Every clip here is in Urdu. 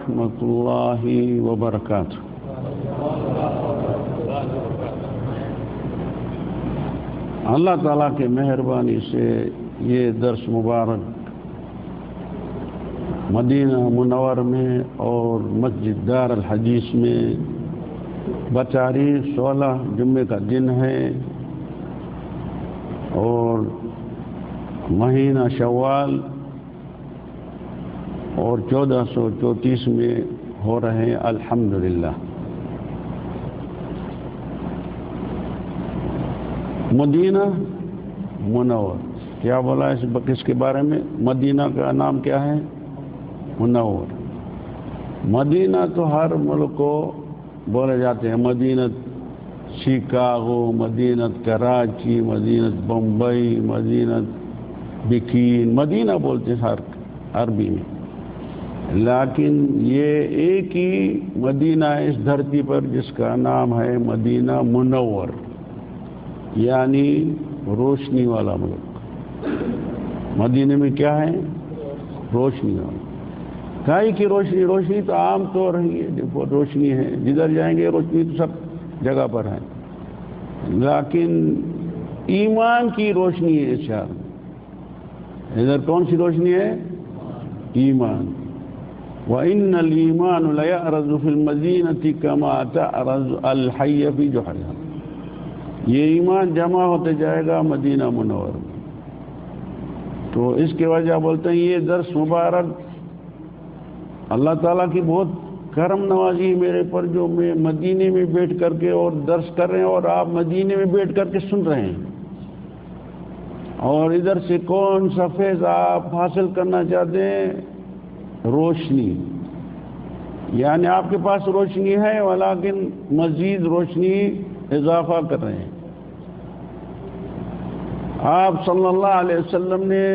رحمۃ اللہ وبرکاتہ۔ اللہ تعالیٰ کی مہربانی سے یہ درس مبارک مدینہ منور میں اور مسجد دار الحدیث میں بتاریخ 16 جمعے کا دن ہے اور مہینہ شوال اور 1434 میں ہو رہے ہیں الحمدللہ۔ مدینہ منور کیا بولا اس کے بارے میں؟ مدینہ کا نام کیا ہے؟ منور۔ مدینہ تو ہر ملک کو بولے جاتے ہیں، مدینہ شکاگو، مدینہ کراچی، مدینہ بمبئی، مدینہ بکین، مدینہ بولتے ہیں ہر عربی میں، لیکن یہ ایک ہی مدینہ ہے اس دھرتی پر جس کا نام ہے مدینہ منور، یعنی روشنی والا ملک۔ مدینہ میں کیا ہے؟ روشنی والا۔ کائی کی روشنی؟ روشنی تو عام طور ہے، روشنی ہے جدھر جائیں گے روشنی تو سب جگہ پر ہے، لیکن ایمان کی روشنی ہے اس شہر میں۔ ادھر کون سی روشنی ہے؟ ایمان۔ وَإِنَّ الْإِيمَانُ لَيَعْرَضُ فِي الْمَدِينَةِ كَمَا تَعْرَضُ الْحَيَّ فِي جُحْرِهَا۔ یہ ایمان جمع ہوتے جائے گا مدینہ منور میں۔ تو اس کی وجہ بولتے ہیں یہ درس مبارک اللہ تعالیٰ کی بہت کرم نوازی میرے پر، جو میں مدینے میں بیٹھ کر کے اور درس کر رہے ہیں اور آپ مدینے میں بیٹھ کر کے سن رہے ہیں، اور ادھر سے کون سا فیض آپ حاصل کرنا چاہتے ہیں؟ روشنی، یعنی آپ کے پاس روشنی ہے ولیکن مزید روشنی اضافہ کر رہے ہیں۔ آپ صلی اللہ علیہ وسلم نے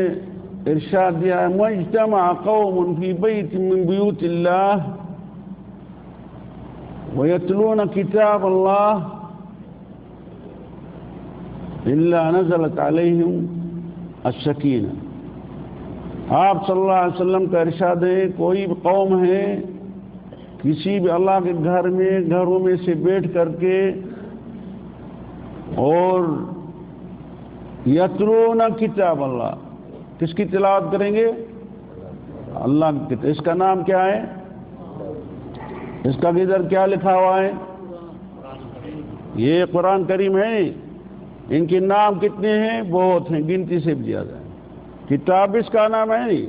ارشاد دیا ہے مجتمع قوم فی بیت من بیوت اللہ ویتلون کتاب اللہ الا نزلت علیہم السکینہ۔ آپ صلی اللہ علیہ وسلم کا ارشاد ہے کوئی بھی قوم ہے کسی بھی اللہ کے گھروں میں سے بیٹھ کر کے اور یتلون کتاب اللہ، کس کی تلاوت کریں گے؟ اللہ کی کتاب۔ اس کا نام کیا ہے؟ اس کا ادھر کیا لکھا ہوا ہے؟ یہ قرآن کریم ہے۔ ان کے نام کتنے ہیں؟ بہت ہیں، گنتی سے بھی زیادہ ہے۔ کتاب اس کا نام ہے نہیں،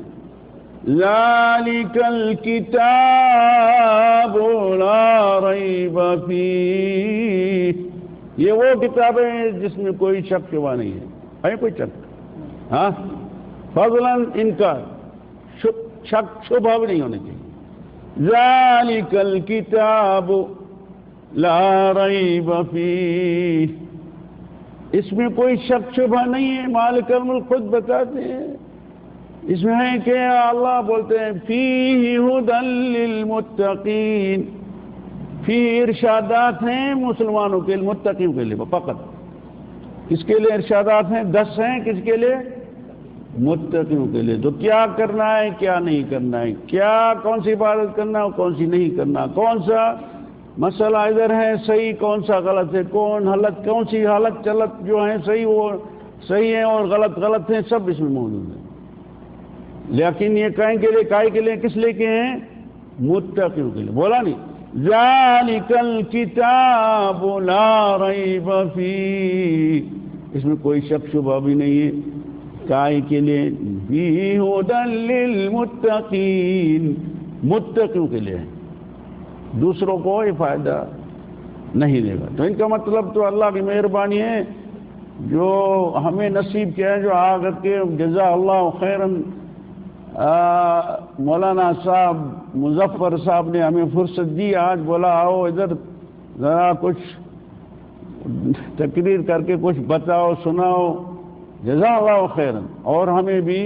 ذالک الکتاب لا ریب فیہ، یہ وہ کتاب ہے جس میں کوئی شک شبہ نہیں ہے کوئی شک، ہاں فضلاً انکار، شک شبہ بھی نہیں ہونے چاہیے۔ ذالک الکتاب لا ریب فیہ، اس میں کوئی شک شبہ نہیں ہے۔ مالک الملک خود بتاتے ہیں اس میں ہے کہ اللہ بولتے ہیں فیہ ھدی للمتقین، فی ارشادات ہیں مسلمانوں کے متقین کے لیے فقط۔ کس کے لیے ارشادات ہیں؟ 10 ہیں، کس کے لیے؟ متقیوں کے لیے۔ تو کیا کرنا ہے کیا نہیں کرنا ہے، کیا کون سی عبادت کرنا ہے کون سی نہیں کرنا، کون سا مسئلہ ادھر ہے صحیح، کون سا غلط ہے، کون سی حالت چلت جو ہیں صحیح وہ صحیح ہیں اور غلط ہیں، سب اس میں موجود ہیں۔ لیکن یہ کہیں کے لیے کائے کے لیے کس لیے کہ ہیں؟ متقیوں کے لیے۔ بولا نہیں ذالک الکتاب لا ریب فیہ، اس میں کوئی شک شبہ بھی نہیں ہے۔ کائے کے لیے؟ فیہ ھدی للمتقین، متقیوں کے لیے، دوسروں کو کوئی فائدہ نہیں دے گا۔ تو ان کا مطلب تو اللہ کی مہربانی ہے جو ہمیں نصیب کیا ہے، جو آگر کے جزا اللہ خیراً مولانا صاحب مظفر صاحب نے ہمیں فرصت دی، آج بولا آؤ ادھر ذرا کچھ تقریر کر کے کچھ بتاؤ سناؤ، جزا اللہ خیراً۔ اور ہمیں بھی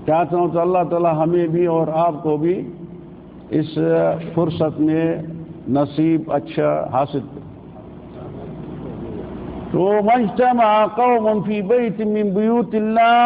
چاہتا ہوں تو اللہ تعالی ہمیں بھی اور آپ کو بھی اس فرصت میں نصیب اچھا حاصل کرے۔ تو مجتمع قوم فی بیت من بیوت اللہ،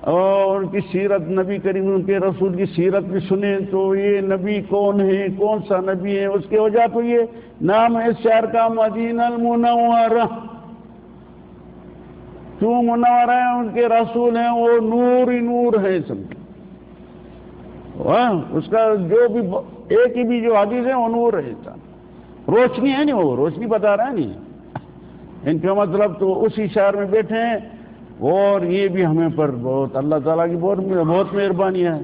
اور ان کی سیرت، نبی کریم ان کے رسول کی سیرت بھی سنیں تو یہ نبی کون ہے، کون سا نبی ہے، اس کی وجہ تو یہ نام ہے اس شہر کا مدینہ المنورہ. کیوں منور ہے؟ ان کے رسول ہیں وہ نور ہی نور ہے سب. اس کا جو بھی ایک ہی بھی جو حدیث ہے وہ نور ہے، روشنی ہے نہیں، وہ روشنی بتا رہا ہے نہیں. ان کا مطلب تو اسی شہر میں بیٹھے ہیں. اور یہ بھی ہمیں پر بہت اللہ تعالیٰ کی بہت مہربانی ہے.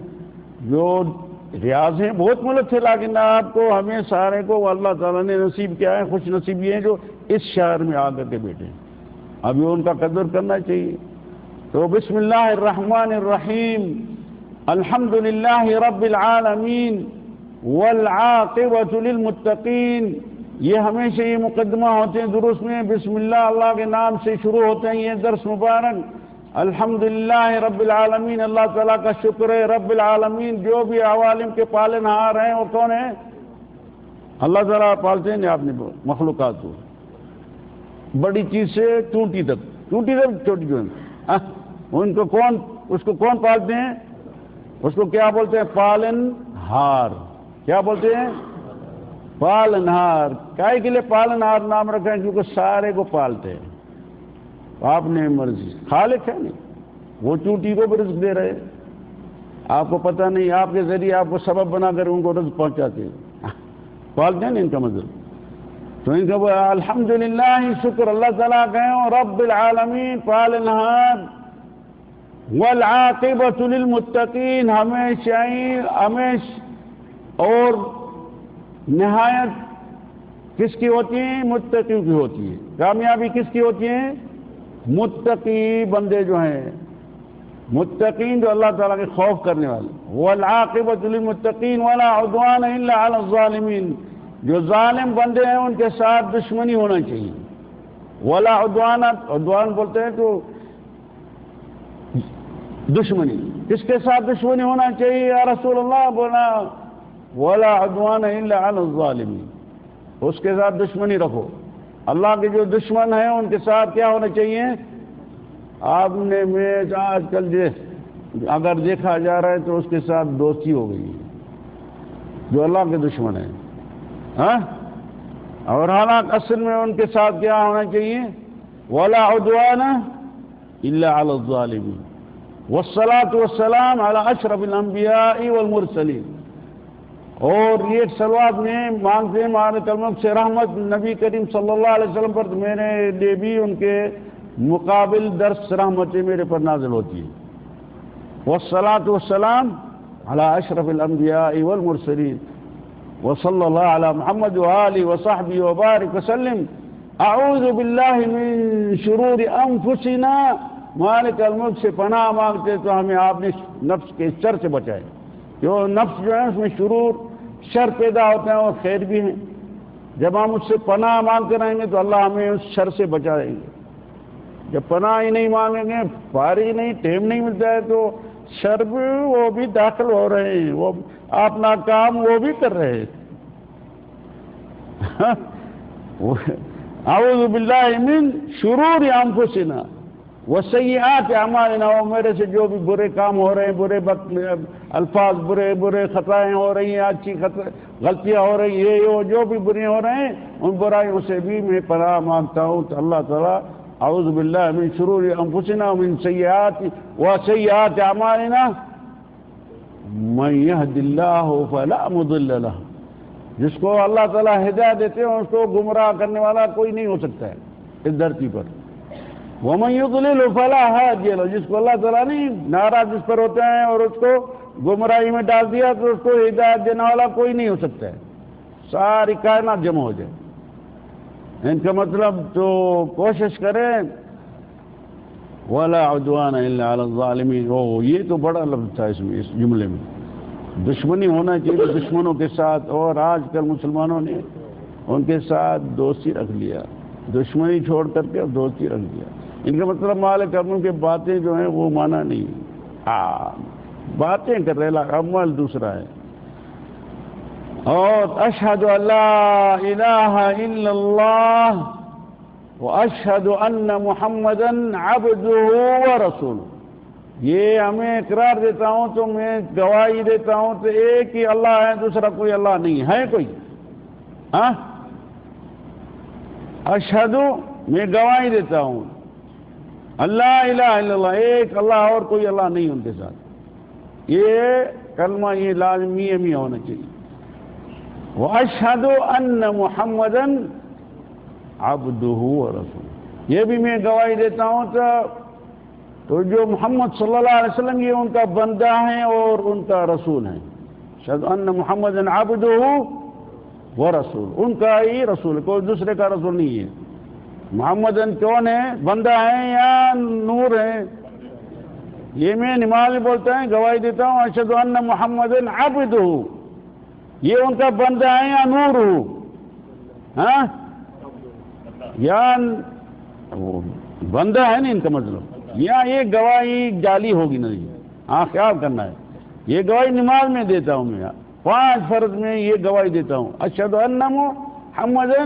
جو ریاض ہیں بہت ملک تھے، لیکن آپ کو ہمیں سارے کو اللہ تعالیٰ نے نصیب کیا ہے. خوش نصیب یہ ہیں جو اس شہر میں آ کر کے بیٹھے ہیں. ابھی ان کا قدر کرنا چاہیے. تو بسم اللہ الرحمن الرحیم، الحمد للہ رب العالمین والعاقبۃ للمتقین. یہ ہمیشہ یہ مقدمہ ہوتے ہیں درست میں، بسم اللہ، اللہ کے نام سے شروع ہوتے ہیں یہ درس مبارک. الحمدللہ رب العالمین، اللہ تعالیٰ کا شکر ہے. رب العالمین، جو بھی عوالم کے پالنہار ہیں وہ کون ہیں؟ اللہ تعالیٰ پالتے ہیں. آپ نے مخلوقات کو بڑی چیز سے چونٹی تک چھوٹی جو ہے ان کو کون، اس کو کون پالتے ہیں؟ اس کو کیا بولتے ہیں؟ پالن ہار. کیا بولتے ہیں؟ پالن ہار. کائے کے لیے پالن ہار نام رکھا ہے؟ کیونکہ سارے کو پالتے ہیں. آپ نے مرضی، خالق ہے نہیں، وہ چونٹی کو بھی رزق دے رہے. آپ کو پتہ نہیں، آپ کے ذریعے آپ کو سبب بنا کر ان کو رزق پہنچاتے ہیں. پالتے ہیں نا ان کا مطلب. تو ان کا الحمدللہ شکر اللہ تعالیٰ کا ہے. رب العالمین، پالن ہار. والعاقبۃ للمتقین، ہمیش اور نہایت کس کی ہوتی ہے؟ متقی کی ہوتی ہے. کامیابی کس کی ہوتی ہے؟ متقی بندے جو ہیں، متقین جو اللہ تعالیٰ کے خوف کرنے والے. والعاقبۃ للمتقین ولا عدوان الا علی الظالمین، جو ظالم بندے ہیں ان کے ساتھ دشمنی ہونا چاہیے. ولا عدوان بولتے ہیں تو دشمنی. کس کے ساتھ دشمنی ہونا چاہیے یا رسول اللہ؟ بولا ولا عدوان الا علی الظالمین، اس کے ساتھ دشمنی رکھو. اللہ کے جو دشمن ہیں ان کے ساتھ کیا ہونا چاہیے؟ آپ نے آج کل اگر دیکھا جا رہا ہے تو اس کے ساتھ دوستی ہو گئی ہے جو اللہ کے دشمن ہیں. اور حالانکہ اصل میں ان کے ساتھ کیا ہونا چاہیے؟ ولا عدوان الا علی الظالمین والصلاة والسلام علی اشرف الانبیاء والمرسلین. اور یہ صلوات میں مانگتے ہیں مالک الملک سے رحمت نبی کریم صلی اللہ علیہ وسلم پر. میرے لیے بھی ان کے مقابل درس رحمتیں میرے پر نازل ہوتی ہیں. والصلاة والسلام علی اشرف الانبیاء والمرسلین وصلی اللہ علی محمد وآلہ وصحبہ وبارک وسلم. اعوذ باللہ من شرور انفسنا، مالک الملک سے پناہ مانگتے تو ہمیں آپ نے نفس کے شر سے بچائے. جو نفس جو ہے اس میں شرور شر پیدا ہوتے ہیں اور خیر بھی ہیں. جب ہم اس سے پناہ مانگتے رہیں گے تو اللہ ہمیں اس شر سے بچائیں گے. جب پناہ ہی نہیں مانگیں گے، پاری نہیں، ٹائم نہیں ملتا ہے، تو شر بھی وہ بھی داخل ہو رہے ہیں، وہ اپنا کام وہ بھی کر رہے ہیں. اعوذ باللہ من شرور انفسنا وسیئات اعمالنا، اور میرے سے جو بھی برے کام ہو رہے ہیں، برے الفاظ، برے خطائیں ہو رہی ہیں، اچھی غلطیاں ہو رہی ہیں، یہ جو بھی برے ہو رہے ہیں ان برائیوں سے بھی میں پناہ مانگتا ہوں. تو اللہ تعالیٰ اعوذ باللہ من شرور انفسنا ومن سیئات اعمالنا من یہد اللہ فلا مضل لہ. جس کو اللہ تعالیٰ ہدایت دیتے ہیں اس کو گمراہ کرنے والا کوئی نہیں ہو سکتا ہے اس دھرتی پر. وَمَن يُضْلِلْهُ فَلَا هَادِيَ لَهُ، جس کو اللہ تعالیٰ نے ناراض جس پر ہوتے ہیں اور اس کو گمراہی میں ڈال دیا تو اس کو ہدایت دینے والا کوئی نہیں ہو سکتا ہے. ساری کائنات جمع ہو جائے. ان کا مطلب تو کوشش کریں وَلَا عُدْوَانَ إِلَّا عَلَى الظَّالِمِينَ. یہ تو بڑا لفظ تھا اس میں، اس جملے میں دشمنی ہونا چاہیے دشمنوں کے ساتھ. اور آج کل مسلمانوں نے ان کے ساتھ دوستی رکھ لیا، دشمنی چھوڑ کر کے دوستی رکھ دیا. ان کا مطلب مالک الملک کے باتیں جو ہیں وہ مانا نہیں. باتیں کر رہے، عمل دوسرا ہے. اور اشہد ان لا الہ الا اللہ واشہد ان محمدا عبدہ ورسولہ. یہ ہمیں اقرار دیتا ہوں تو میں گواہی دیتا ہوں تو ایک ہی اللہ ہے، دوسرا کوئی اللہ نہیں ہے کوئی. ہاں اشہدو میں گواہی دیتا ہوں اللہ الہ الا اللہ، ایک اللہ اور کوئی اللہ نہیں ان کے ساتھ. یہ کلمہ یہ لازمی ہونا چاہیے. واشہدو ان محمدًا عبدہ ورسولہ، یہ بھی میں گواہی دیتا ہوں تو جو محمد صلی اللہ علیہ وسلم یہ ان کا بندہ ہیں اور ان کا رسول ہیں. اشہدو ان محمدًا عبدہ ورسول، ان کا ہی رسول، کوئی دوسرے کا رسول نہیں ہے. محمدً کون ہے؟ بندہ ہے یا نور ہے؟ یہ میں نماز میں بولتا ہے گواہی دیتا ہوں اشہدو ان محمدًا عبدہ، یہ ان کا بندہ ہے یا نور ہو؟ ہاں یا بندہ ہے نا ان کا مطلب، یا یہ گواہی جعلی ہوگی نہیں. ہاں خیال کرنا ہے، یہ گواہی نماز میں دیتا ہوں میں، 5 فرض میں یہ گواہی دیتا ہوں اشہدو ان محمدًا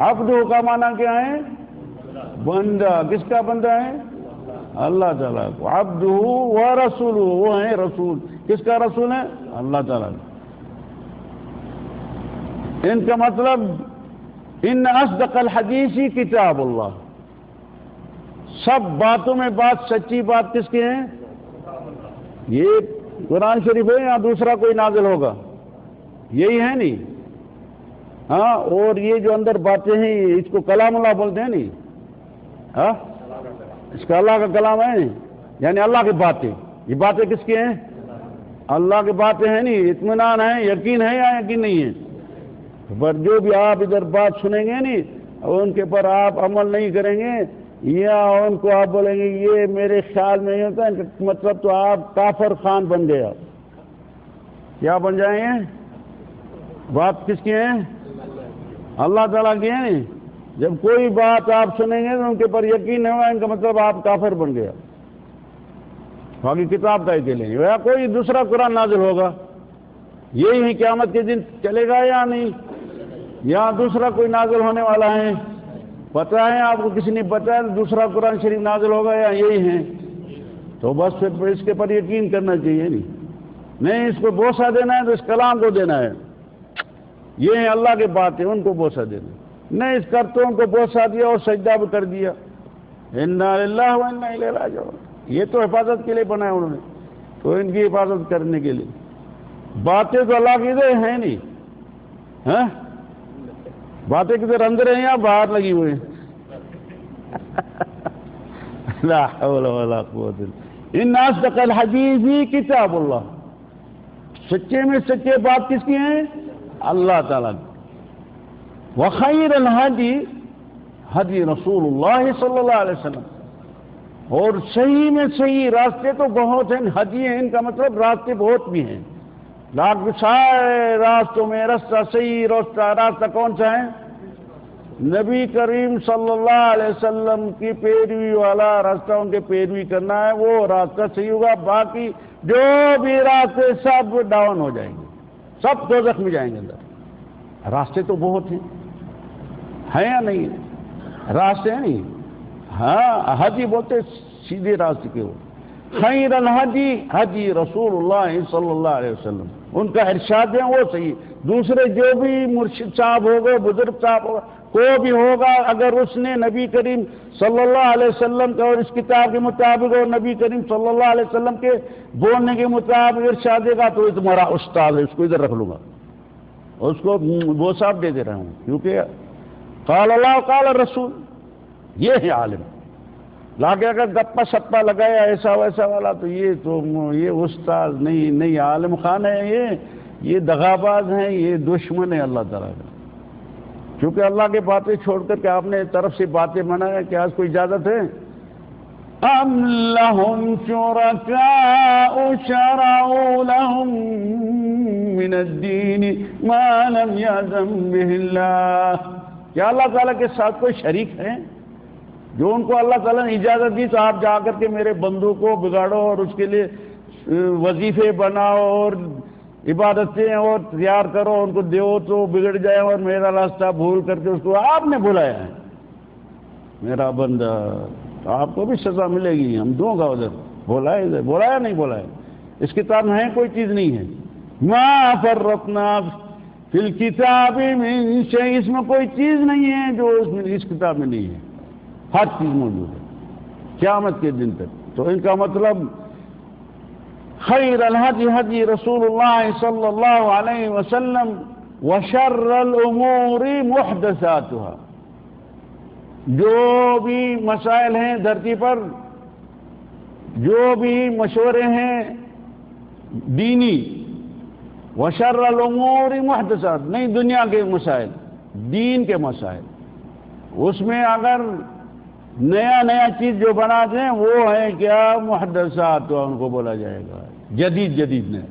عبدہ کا معنی کیا ہے؟ بندہ. کس کا بندہ ہے؟ اللہ تعالیٰ کو. عبدہ ورسولہ، وہ ہیں رسول. کس کا رسول ہے؟ اللہ تعالیٰ کا. ان کا مطلب ان اصدق الحدیث کتاب اللہ، سب باتوں میں بات سچی بات کس کی ہے؟ یہ قرآن شریف ہے یا دوسرا کوئی نازل ہوگا؟ یہی ہے نہیں. ہاں اور یہ جو اندر باتیں ہیں اس کو کلام اللہ بولتے ہیں نہیں. ہاں اس کا اللہ کا کلام ہے نہیں، یعنی اللہ کی باتیں. یہ باتیں کس کی ہیں؟ اللہ کی باتیں ہیں نہیں. اطمینان ہے، یقین ہے یا یقین نہیں ہے؟ پر جو بھی آپ ادھر بات سنیں گے نہیں اور ان کے پر آپ عمل نہیں کریں گے یا ان کو آپ بولیں گے یہ میرے خیال میں نہیں ہوتا، ان کا مطلب تو آپ کافر خان بن گئے. کیا بن جائیں گے؟ بات کس کی ہے؟ اللہ تعالیٰ کی ہے. جب کوئی بات آپ سنیں گے تو ان کے پر یقین نہیں ہوگا، ان کا مطلب آپ کافر بن گیا. باقی کتاب کا ہی کے لیں گے یا کوئی دوسرا قرآن نازل ہوگا، یہی قیامت کے دن چلے گا یا نہیں، یا دوسرا کوئی نازل ہونے والا ہے؟ پتہ ہے آپ کو، کسی نے بتایا دوسرا قرآن شریف نازل ہوگا یا یہی ہے؟ تو بس پھر اس کے پر یقین کرنا چاہیے. نہیں اس کو بوسہ دینا ہے تو اس کلام کو دینا ہے. یہ ہیں اللہ کے باتیں، ان کو بوسہ دینا. نہیں اس کرتوں کو بوسہ دیا اور سجدہ بھی کر دیا. انا للہ و انا الیہ راجعون. یہ تو حفاظت کے لیے بنایا انہوں نے، تو ان کی حفاظت کرنے کے لیے. باتیں تو اللہ کی ادھر ہیں نہیں. ہاں باتیں کدھر اندر ہیں یا باہر لگی ہوئی ہیں؟ لا حول ولا قوت الا ان اصدق الحدیث کتاب اللہ، سچے میں سچے بات کس کی ہیں؟ اللہ تعالیٰ کی. وخیر الہدی ہدی رسول اللہ صلی اللہ علیہ وسلم، اور صحیح میں صحیح راستے تو بہت ہیں. ہدی ہیں ان کا مطلب راستے بہت بھی ہیں. لاکھ سارے راستوں میں راستہ صحیح راستہ کون سا ہے؟ نبی کریم صلی اللہ علیہ وسلم کی پیروی والا راستہ، ان کے پیروی کرنا ہے، وہ راستہ صحیح ہوگا. باقی جو بھی راستے سب ڈاؤن ہو جائیں گے، سب دوزخ میں جائیں گے. اندر راستے تو بہت ہیں یا نہیں؟ راستے ہیں نہیں. ہاں ہدی بولتے سیدھے راستے کے ہو. خیر الہدی ہدی رسول اللہ صلی اللہ علیہ وسلم، ان کا ارشاد ہے وہ صحیح. دوسرے جو بھی مرشد صاحب ہوگا، بزرگ صاحب ہوگا، کوئی بھی ہوگا، اگر اس نے نبی کریم صلی اللہ علیہ وسلم کا اور اس کتاب کے مطابق اور نبی کریم صلی اللہ علیہ وسلم کے بولنے کے مطابق ارشاد دے گا تو یہ تمہارا استاد ہے، اس کو ادھر رکھ لوں گا اور اس کو وہ صاحب دے رہا ہوں، کیونکہ قال اللہ قال الرسول. یہ ہے عالم. لاگے اگر گپا سپا لگایا ایسا ویسا والا تو یہ استاد نہیں عالم خان ہے. یہ دغاباز ہیں، یہ دشمن ہے اللہ تعالیٰ کا. کیونکہ اللہ کی باتیں چھوڑ کر کے آپ نے طرف سے باتیں منایا، کیا اس کو اجازت ہے؟ ام لہم شرکاء شرعوا لہم من الدین ما لم یأذن بہ اللہ. کیا اللہ تعالیٰ کے ساتھ کوئی شریک ہے جو ان کو اللہ تعالیٰ نے اجازت دی تو آپ جا کر کے میرے بندوں کو بگاڑو اور اس کے لیے وظیفے بناؤ اور عبادتیں اور تیار کرو، ان کو دیو تو بگڑ جائے اور میرا راستہ بھول کر کے اس کو آپ نے بلایا ہے؟ میرا بندہ آپ کو بھی سزا ملے گی، ہم دوں گا ادھر. بولا ہے، بولا یا نہیں بولا ہے؟ اس کتاب میں ہے کوئی چیز نہیں ہے، ما فرطنا فی الکتاب من شیء، اس میں کوئی چیز نہیں ہے جو اس کتاب میں نہیں ہے، ہر چیز موجود ہے قیامت کے دن تک۔ تو ان کا مطلب خیر الہدی ہدی رسول اللہ صلی اللہ علیہ وسلم وشر الامور محدثاتها، جو بھی مسائل ہیں دھرتی پر، جو بھی مشورے ہیں دینی، وشر الامور محدثات، نہیں دنیا کے مسائل، دین کے مسائل، اس میں اگر نیا چیز جو بنا دیں وہ ہے کیا محدثات، تو ان کو بولا جائے گا جدید نے۔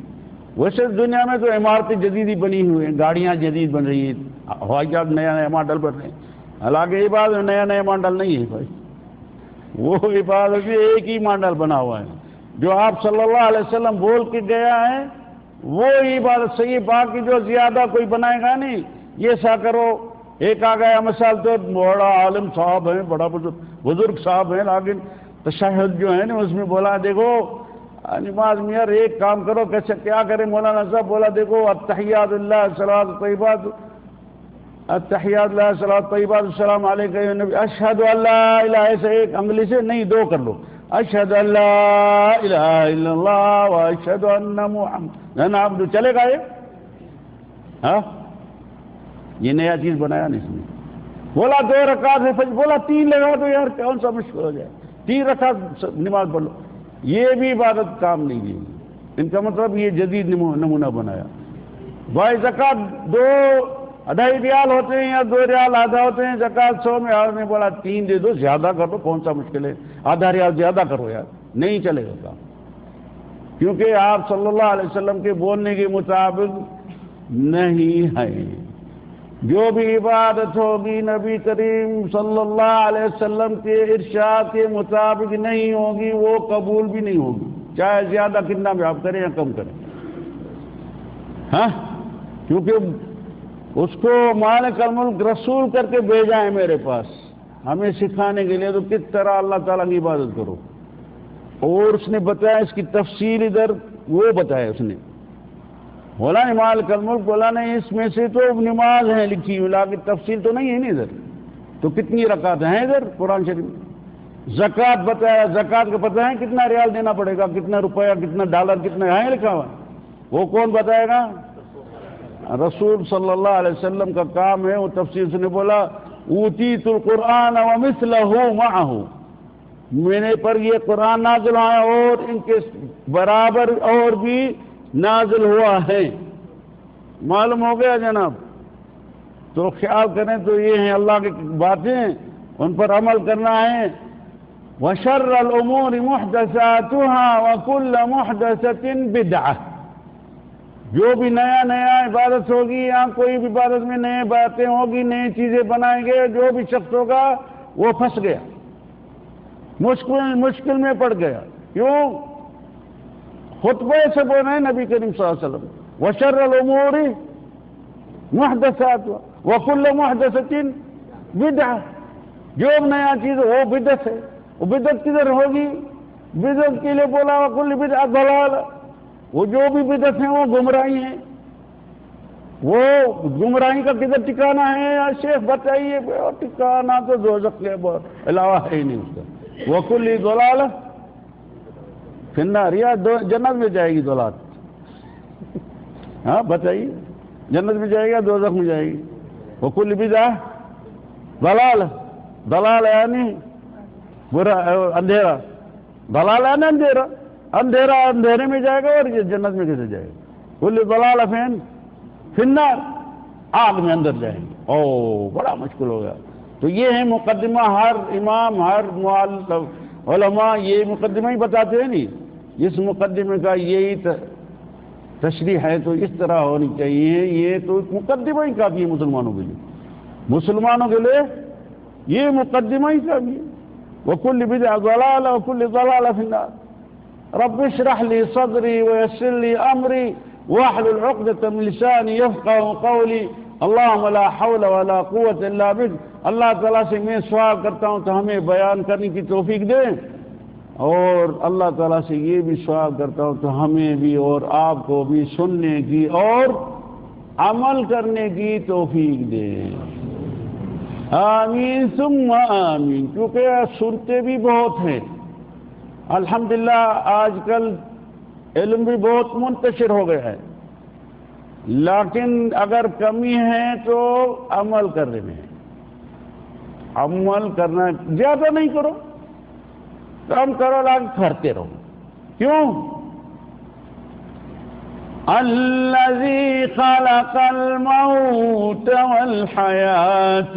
ویسے دنیا میں تو عمارتیں جدید ہی بنی ہوئی ہیں، گاڑیاں جدید بن رہی ہیں، ہوائی جہاز نیا ماڈل بن رہے ہیں، حالانکہ عبادت میں نیا ماڈل نہیں ہے بھائی، وہ عبادت میں ایک ہی ماڈل بنا ہوا ہے، جو آپ صلی اللہ علیہ وسلم بول کے گیا ہے وہ عبادت صحیح، باقی جو زیادہ کوئی بنائے گا نہیں، یہ سا کرو۔ ایک آ گیا مثال تو بڑا عالم صاحب ہیں، بڑا بزرگ صاحب ہیں، لیکن تشہد جو ہے نا اس میں بولا دیکھو نماز میں یار ایک کام کرو، کیسے کیا کرے مولانا صاحب، بولا دیکھو التحیات للہ الصلاۃ الطیبات، التحیات للہ الصلاۃ الطیبات السلام علیکم یا نبی، اشہد ان لا الہ، ایسے ایک انگلی سے نہیں دو کر لو، اشہد ان لا الہ الا اللہ و اشہد ان محمد عبدہ، چلے گا یہ؟ ہاں یہ نیا چیز بنایا نہیں اس نے۔ بولا 2 رکعت ہے، بولا 3 لگا تو یار کون سا مشکل ہو جائے، 3 رکعت نماز پڑھ لو، یہ بھی عبادت کام نہیں دی۔ ان کا مطلب یہ جدید نمونہ بنایا۔ بھائی زکوٰۃ 2.5 ریال ہوتے ہیں یا 2 ریال آدھا ہوتے ہیں، زکوٰۃ 100 میں، آپ نے بولا 3 دے دو، زیادہ کر دو، کون سا مشکل ہے، آدھا ریال زیادہ کرو یار، نہیں چلے گا کام، کیونکہ آپ صلی اللہ علیہ وسلم کے بولنے کے مطابق نہیں ہے۔ جو بھی عبادت ہوگی نبی کریم صلی اللہ علیہ وسلم کے ارشاد کے مطابق نہیں ہوگی، وہ قبول بھی نہیں ہوگی، چاہے زیادہ کتنا بھی آپ کریں یا کم کریں، ہاں، کیونکہ اس کو مالک الملک رسول کر کے بھیجا ہے میرے پاس ہمیں سکھانے کے لیے، تو کس طرح اللہ تعالیٰ کی عبادت کرو، اور اس نے بتایا اس کی تفصیل، ادھر وہ بتایا اس نے، بولا مالک الملک، بولا نہیں اس میں سے تو نماز ہے لکھی ہوئی، لیکن تفصیل تو نہیں ہے نا ادھر، تو کتنی رکعت ہیں ادھر قرآن شریف میں، زکوٰۃ بتایا، زکوٰۃ کا پتہ ہے کتنا ریال دینا پڑے گا، کتنا روپیہ، کتنا ڈالر، کتنا ہے لکھا ہوا، وہ کون بتائے گا؟ رسول صلی اللہ علیہ وسلم کا کام ہے، وہ تفصیل سے نے بولا اوتیت القرآن ومثلہ معہ، میرے پر یہ قرآن نازل ہوا ہے اور ان کے برابر اور بھی نازل ہوا ہے، معلوم ہو گیا جناب؟ تو خیال کریں تو یہ ہیں اللہ کی باتیں، ان پر عمل کرنا ہے۔ وشر الامور محدثاتها وكل محدثة بدعہ، جو بھی نیا عبادت ہوگی یا کوئی بھی عبادت میں نئے باتیں ہوگی، نئی چیزیں بنائیں گے، جو بھی شخص ہوگا وہ پھنس گیا، مشکل میں پڑ گیا۔ کیوں؟ خطبے سے بول رہے ہیں نبی کریم صلی اللہ علیہ وسلم، وشر الامور محدثات وکل محدثۃ بدعہ، جو نیا چیز وہ بدعت ہے، وہ بدعت کدھر ہوگی؟ بدعت کے لیے بولا وکل بدعۃ ضلالہ، وہ جو بھی بدعت ہیں وہ گمراہی ہیں، وہ گمراہی کا کدھر ٹھکانہ ہے؟ یا شیخ بتائیے، ٹھکانہ تو دوزخ کے علاوہ ہے ہی نہیں اس کا، وکل ضلالہ فی النار، یا جنت میں جائے گی ضلالت، ہاں بتائیے، جنت میں جائے گا دوزخ میں جائے گی؟ وکل بدعہ ضلالہ، ضلالہ یعنی برا، اندھیرا، ضلالہ یعنی اندھیرا، اندھیرا اندھیرے میں جائے گا اور جنت میں کیسے جائے گا؟ کل ضلالہ فی النار، آگ میں اندر جائیں گے، او بڑا مشکل ہو گیا۔ تو یہ ہے مقدمہ، ہر امام، ہر علماء یہ مقدمہ ہی بتاتے ہیں نہیں، اس مقدمے کا یہی تشریح ہے، تو اس طرح ہونی چاہیے، یہ تو مقدمہ ہی کافی ہے مسلمانوں کے لیے، مسلمانوں کے لیے یہ مقدمہ ہی کافی ہے۔ وکل بدعۃ ضلالہ وکل ضلالہ فی النار، رب اشرح لی صدری ویسر لی امری واحلل عقدۃ من لسانی یفقهوا قولی، اللہم لا حول ولا قوت الا بک، اللہ تعالیٰ سے میں سوال کرتا ہوں تو ہمیں بیان کرنے کی توفیق دے، اور اللہ تعالیٰ سے یہ بھی سوال کرتا ہوں تو ہمیں بھی اور آپ کو بھی سننے کی اور عمل کرنے کی توفیق دے. آمین ثم آمین. کیونکہ سنتے بھی بہت ہیں الحمدللہ، آج کل علم بھی بہت منتشر ہو گیا ہے، لیکن اگر کمی ہے تو عمل کرنے میں. عمل کرنا زیادہ نہیں کرو، کم کرو، لیکن کرتے رہو. کیوں؟ الذی خلق الموت والحیات،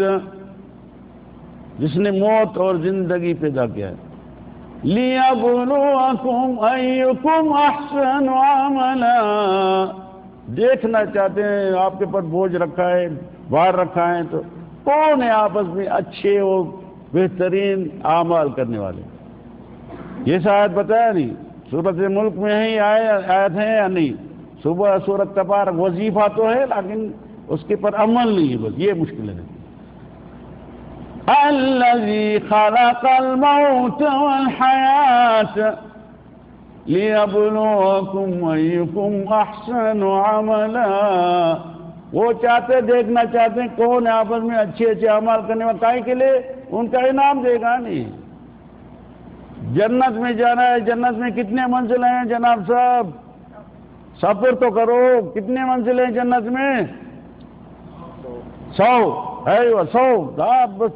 جس نے موت اور زندگی پیدا کیا ہے. لِيَبْلُوَكُمْ أَيُّكُمْ أَحْسَنُ عَمَلًا، دیکھنا چاہتے ہیں آپ کے پر بوجھ رکھا ہے، بار رکھا ہے، تو کون ہے آپس میں اچھے اور بہترین اعمال کرنے والے. یہ شاید بتایا نہیں، سورت ملک میں ہی آیت ہیں یا نہیں؟ صبح سورت تبارک وظیفہ تو ہے لیکن اس کے پر عمل نہیں ہے، بس یہ مشکل ہے. الذی خلق الموت والحیات لیبلوکم ایکم احسن عملا. وہ چاہتے، دیکھنا چاہتے ہیں کون ہے آپس میں اچھے اچھے عمل کرنے والے. کائے کے لیے؟ ان کا انعام دے گا نہیں. جنت میں جانا ہے، جنت میں کتنے منزلیں ہیں جناب صاحب؟ سفر تو کرو. کتنے منزلیں ہیں جنت میں؟ 100 ہے. 100 آپ بس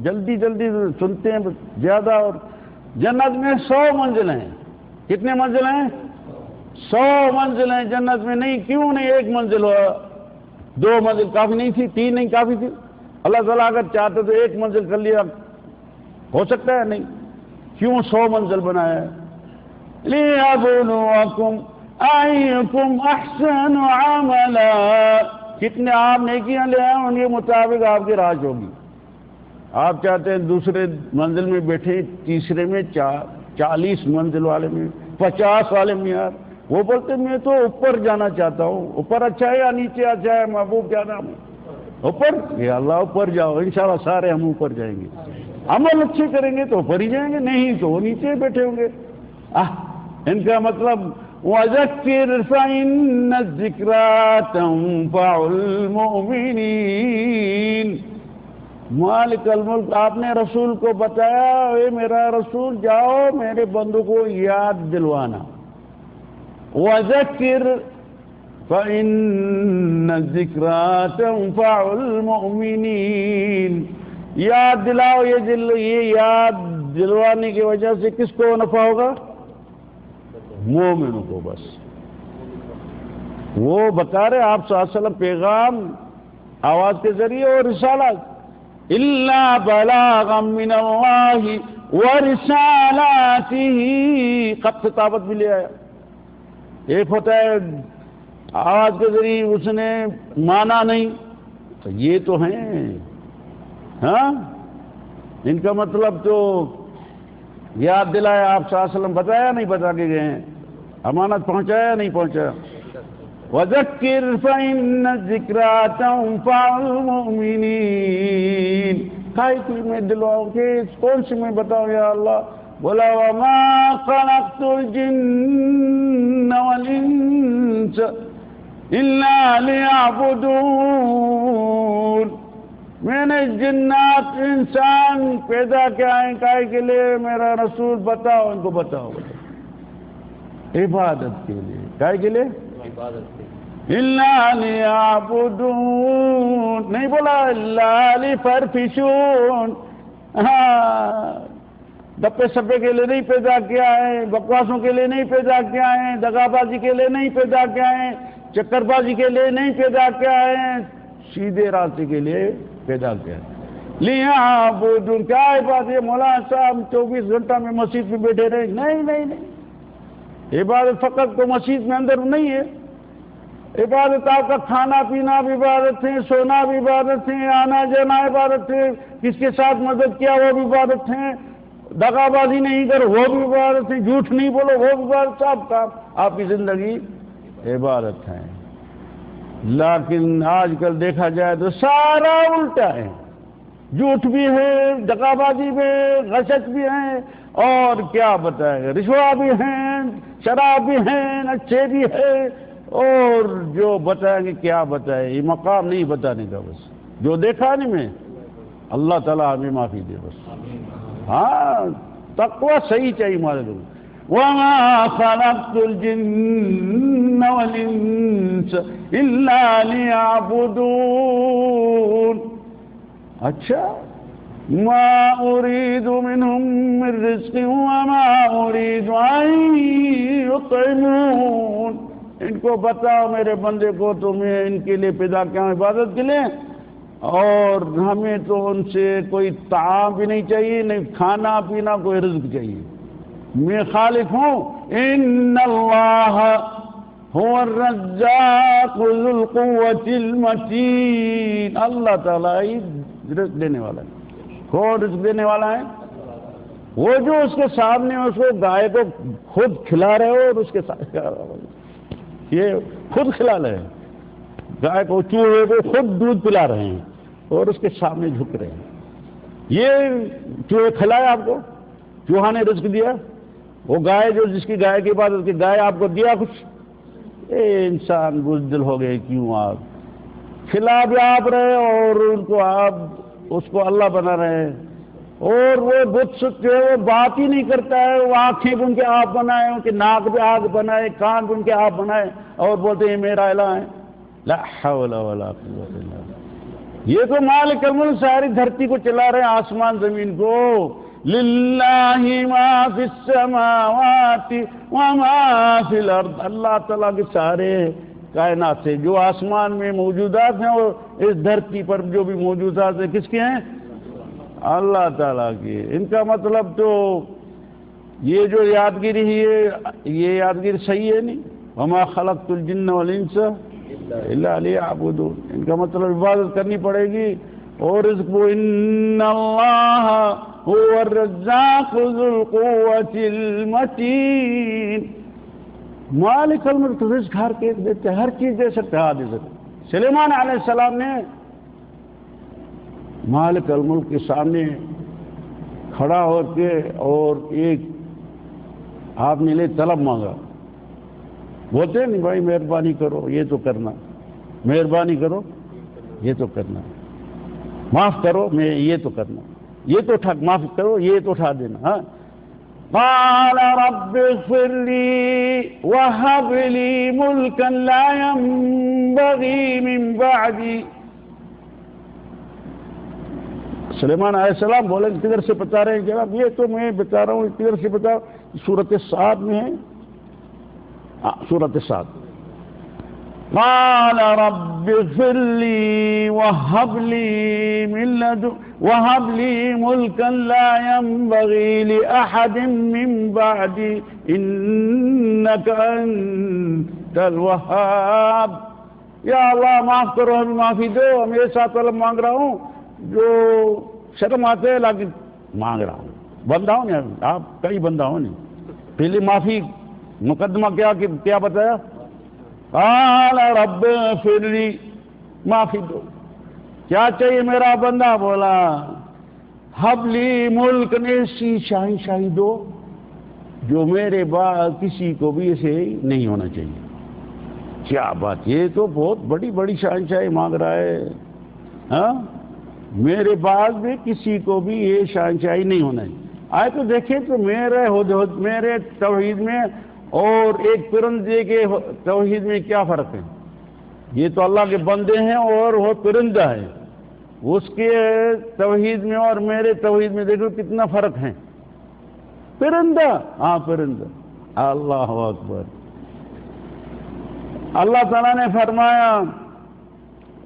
جلدی جلدی سنتے ہیں زیادہ. اور جنت میں 100 منزلیں ہیں. کتنے منزلیں ہیں؟ 100 منزلیں جنت میں. نہیں، کیوں نہیں 1 منزل ہو؟ 2 منزل کافی نہیں تھی؟ 3 نہیں کافی تھی؟ اللہ تعالیٰ اگر چاہتے تو 1 منزل کر لیا، ہو سکتا ہے؟ نہیں. کیوں 100 منزل بنایا ہے؟ لِيَبْلُوَكُمْ أَيُّكُمْ أَحْسَنُ عَمَلًا. کتنے آپ نیکیاں لے آئے ان کے مطابق آپ کی راج ہوگی. آپ چاہتے ہیں دوسرے منزل میں بیٹھے، تیسرے میں 40 منزل والے میں، 50 والے میں. یار وہ بولتے میں تو اوپر جانا چاہتا ہوں. اوپر اچھا ہے یا نیچے اچھا ہے؟ محبوب کیا نام ہے؟ اوپر. یا اللہ اوپر جاؤ، انشاءاللہ سارے ہم اوپر جائیں گے. عمل اچھے کریں گے تو اوپر ہی جائیں گے، نہیں تو وہ نیچے بیٹھے ہوں گے. ان کا مطلب وَذَكِّرْ فَإِنَّ الذِّكْرَىٰ تَنفَعُ الْمُؤْمِنِينَ. مالک الملک آپ نے رسول کو بتایا، اے میرا رسول جاؤ میرے بندوں کو یاد دلوانا. وَذَكِّرْ فَإِنَّ الذِّكْرَىٰ تَنفَعُ الْمُؤْمِنِينَ. یاد دلاؤ. یہ یاد دلوانے کی وجہ سے کس کو نفع ہوگا؟ مومنوں کو. بس وہ بتا رہے آپ صلی اللہ علیہ وسلم پیغام آواز کے ذریعے اور رسالت. إِلَّا بَلَاغًا مِّنَ اللَّهِ وَرِسَالَاتِهِ. خط خطابت بھی لے آیا. ایک ہوتا ہے آواز کے ذریعے اس نے مانا نہیں، تو یہ تو ہیں. ہاں ان کا مطلب تو یاد دلایا آپ صلی اللہ علیہ وسلم، بتایا نہیں بتا کے گئے ہیں، امانت پہنچایا نہیں پہنچایا. وَذَكِّرْ فَإِنَّ الذِّكْرَىٰ تَنفَعُ الْمُؤْمِنِينَ. کائے کو میں دلواؤں کہ کون سی میں بتاؤں یا اللہ؟ بولا وَمَا خَلَقْتُ الْجِنَّ وَالْإِنسَ إِلَّا لِيَعْبُدُونَ. میں نے جنات انسان پیدا کیا ہے کائے کے لیے؟ میرا رسول بتاؤ ان کو، بتاؤ عبادت کے لیے. کائے کے لیے؟ عبادت کے لیے. الا لیعبدون. نہیں بولا الا لیفرفشون. گپے سپے کے لیے نہیں پیدا کیا ہے، بکواسوں کے لیے نہیں پیدا کیا ہے، دغا بازی کے لیے نہیں پیدا کیا ہے، چکر بازی کے لیے نہیں پیدا کیا ہے، سیدھے راستے کے لیے پیدا کیا. لیعبدون. کیا عبادت ہے؟ مولانا صاحب 24 گھنٹہ میں مسجد میں بیٹھے رہے؟ نہیں نہیں نہیں. عبادت فقط تو مسجد میں اندر نہیں ہے. عبادت آپ کا کھانا پینا بھی عبادت ہے، سونا بھی عبادت ہے، آنا جانا عبادت ہے، کس کے ساتھ مدد کیا وہ بھی عبادت ہے، دغا بازی نہیں کرو وہ بھی عبادت ہے، جھوٹ نہیں بولو وہ بھی عبادت. سب کام آپ کی زندگی عبادت ہے. لیکن آج کل دیکھا جائے تو سارا الٹا ہے. جھوٹ بھی ہے، دغا بازی بھی ہے، غشت بھی ہے، اور کیا بتائے گا، رشوہ بھی ہیں، شراب بھی ہیں، اچھے بھی ہیں، اور جو بتائیں گے کیا بتائے، یہ مقام نہیں بتانے کا، بس جو دیکھا نہیں میں، اللہ تعالیٰ ہمیں معافی دے بس۔ ہاں تقوی صحیح چاہیے ہمارے لوگ۔ وَمَا خَلَقْتُ الْجِنَّ وَالْإِنسَ إِلَّا لِيَعْبُدُونَ۔ اچھا، مَا أُرِيدُ مِنْهُمْ مِنْ رِزْقٍ وَمَا أُرِيدُ أَنْ يُطْعِمُونَ۔ ان کو بتاؤ میرے بندے کو، تمہیں ان کے لیے پیدا کیا ہوں عبادت کے لیے، اور ہمیں تو ان سے کوئی طعام بھی نہیں چاہیے، نہیں کھانا پینا، کوئی رزق چاہیے۔ میں خالق ہوں، ان اللہ هو الرزاق ذو القوة المتین۔ اللہ تعالیٰ ہی رزق دینے والا ہے۔ کون رزق دینے والا ہے؟ وہ جو اس کے سامنے اس کو گائے کو خود کھلا رہے ہو، اور اس کے ساتھ یہ خود کھلا رہے ہیں گائے کو، چوہے کو خود دودھ پلا رہے ہیں اور اس کے سامنے جھک رہے ہیں۔ یہ چوہے کھلائے آپ کو، چوہا نے رزق دیا؟ وہ گائے جو جس کی گائے کی عبادت کی گائے آپ کو دیا کچھ؟ اے انسان بزدل ہو گئے، کیوں آپ کھلا بھی آپ رہے اور ان کو آپ اس کو اللہ بنا رہے ہیں، اور وہ بت جو ہے وہ بات ہی نہیں کرتا ہے، وہ آنکھیں بھی ان کے آپ بنائے، ان کے ناک بھی آگ بنائے، کان بھی ان کے آپ بنائے، اور بولتے ہیں میرا الہ ہے۔ لا حول ولا قوت الا باللہ۔ یہ تو مالک الملک ساری دھرتی کو چلا رہے ہیں، آسمان زمین کو۔ للہ ما فی السماوات وما فی الارض۔ اللہ تعالیٰ کے سارے کائنات سے جو آسمان میں موجودات ہیں اور اس دھرتی پر جو بھی موجودات ہیں کس کے ہیں؟ اللہ تعالیٰ کی۔ ان کا مطلب تو یہ جو یادگیری ہے یہ یادگیری صحیح ہے نہیں۔ وما خلقت الجن والانس الا لیعبدون، ان کا مطلب عبادت کرنی پڑے گی، اور رزق وہ ان اللہ هو الرزاق ذو القوة المتین۔ مالک الملک رزق ہر کے دیتے، ہر چیز دے سکتے، ہاں دے سکتے۔ سلیمان علیہ السلام نے مالک الملک کے سامنے کھڑا ہو کے اور ایک آپ نے لے طلب مانگا، بولتے نہیں بھائی مہربانی کرو یہ تو کرنا، مہربانی کرو یہ تو کرنا، معاف کرو میں یہ تو کرنا، یہ تو اٹھا، معاف کرو یہ تو اٹھا دینا۔ ہاں قال رب اغفر لي وهب لي ملكا لا ينبغي من بعدي۔ سلیمان علیہ السلام بولے کدھر سے بتا رہے ہیں جناب؟ یہ تو میں بتا رہا ہوں، کدھر سے بتا، سورۃ صاد میں ہے، سورۃ صاد۔ قال رب اغفر لي وهب لي ملكا لا ينبغي لأحد من بعدي إنك أنت الوهاب۔ یا اللہ معاف کرو، ہمیں معافی دو، ہم یہ ساتھ طلب مانگ رہا ہوں جو شرم آتے ہے لیکن مانگ رہا ہوں، بندہ ہوں نہیں، آپ کئی بندہ ہوں نہیں۔ پہلے معافی مقدمہ کیا بتایا؟ قال رب اغفر لي، معافی دو۔ کیا چاہیے میرا بندہ؟ بولا حب لی ملک، ایسی شاہی دو جو میرے بعد کسی کو بھی ایسے نہیں ہونا چاہیے۔ کیا بات، یہ تو بہت بڑی شاہی مانگ رہا ہے۔ ہاں میرے بعد بھی کسی کو بھی یہ شاہی نہیں ہونا ہے۔ آئے تو دیکھیں تو میرے توحید میں اور ایک پرندے کے توحید میں کیا فرق ہے؟ یہ تو اللہ کے بندے ہیں اور وہ پرندہ ہے، اس کے توحید میں اور میرے توحید میں دیکھو کتنا فرق ہے۔ پرندہ، ہاں پرندہ، اللہ اکبر۔ اللہ تعالیٰ نے فرمایا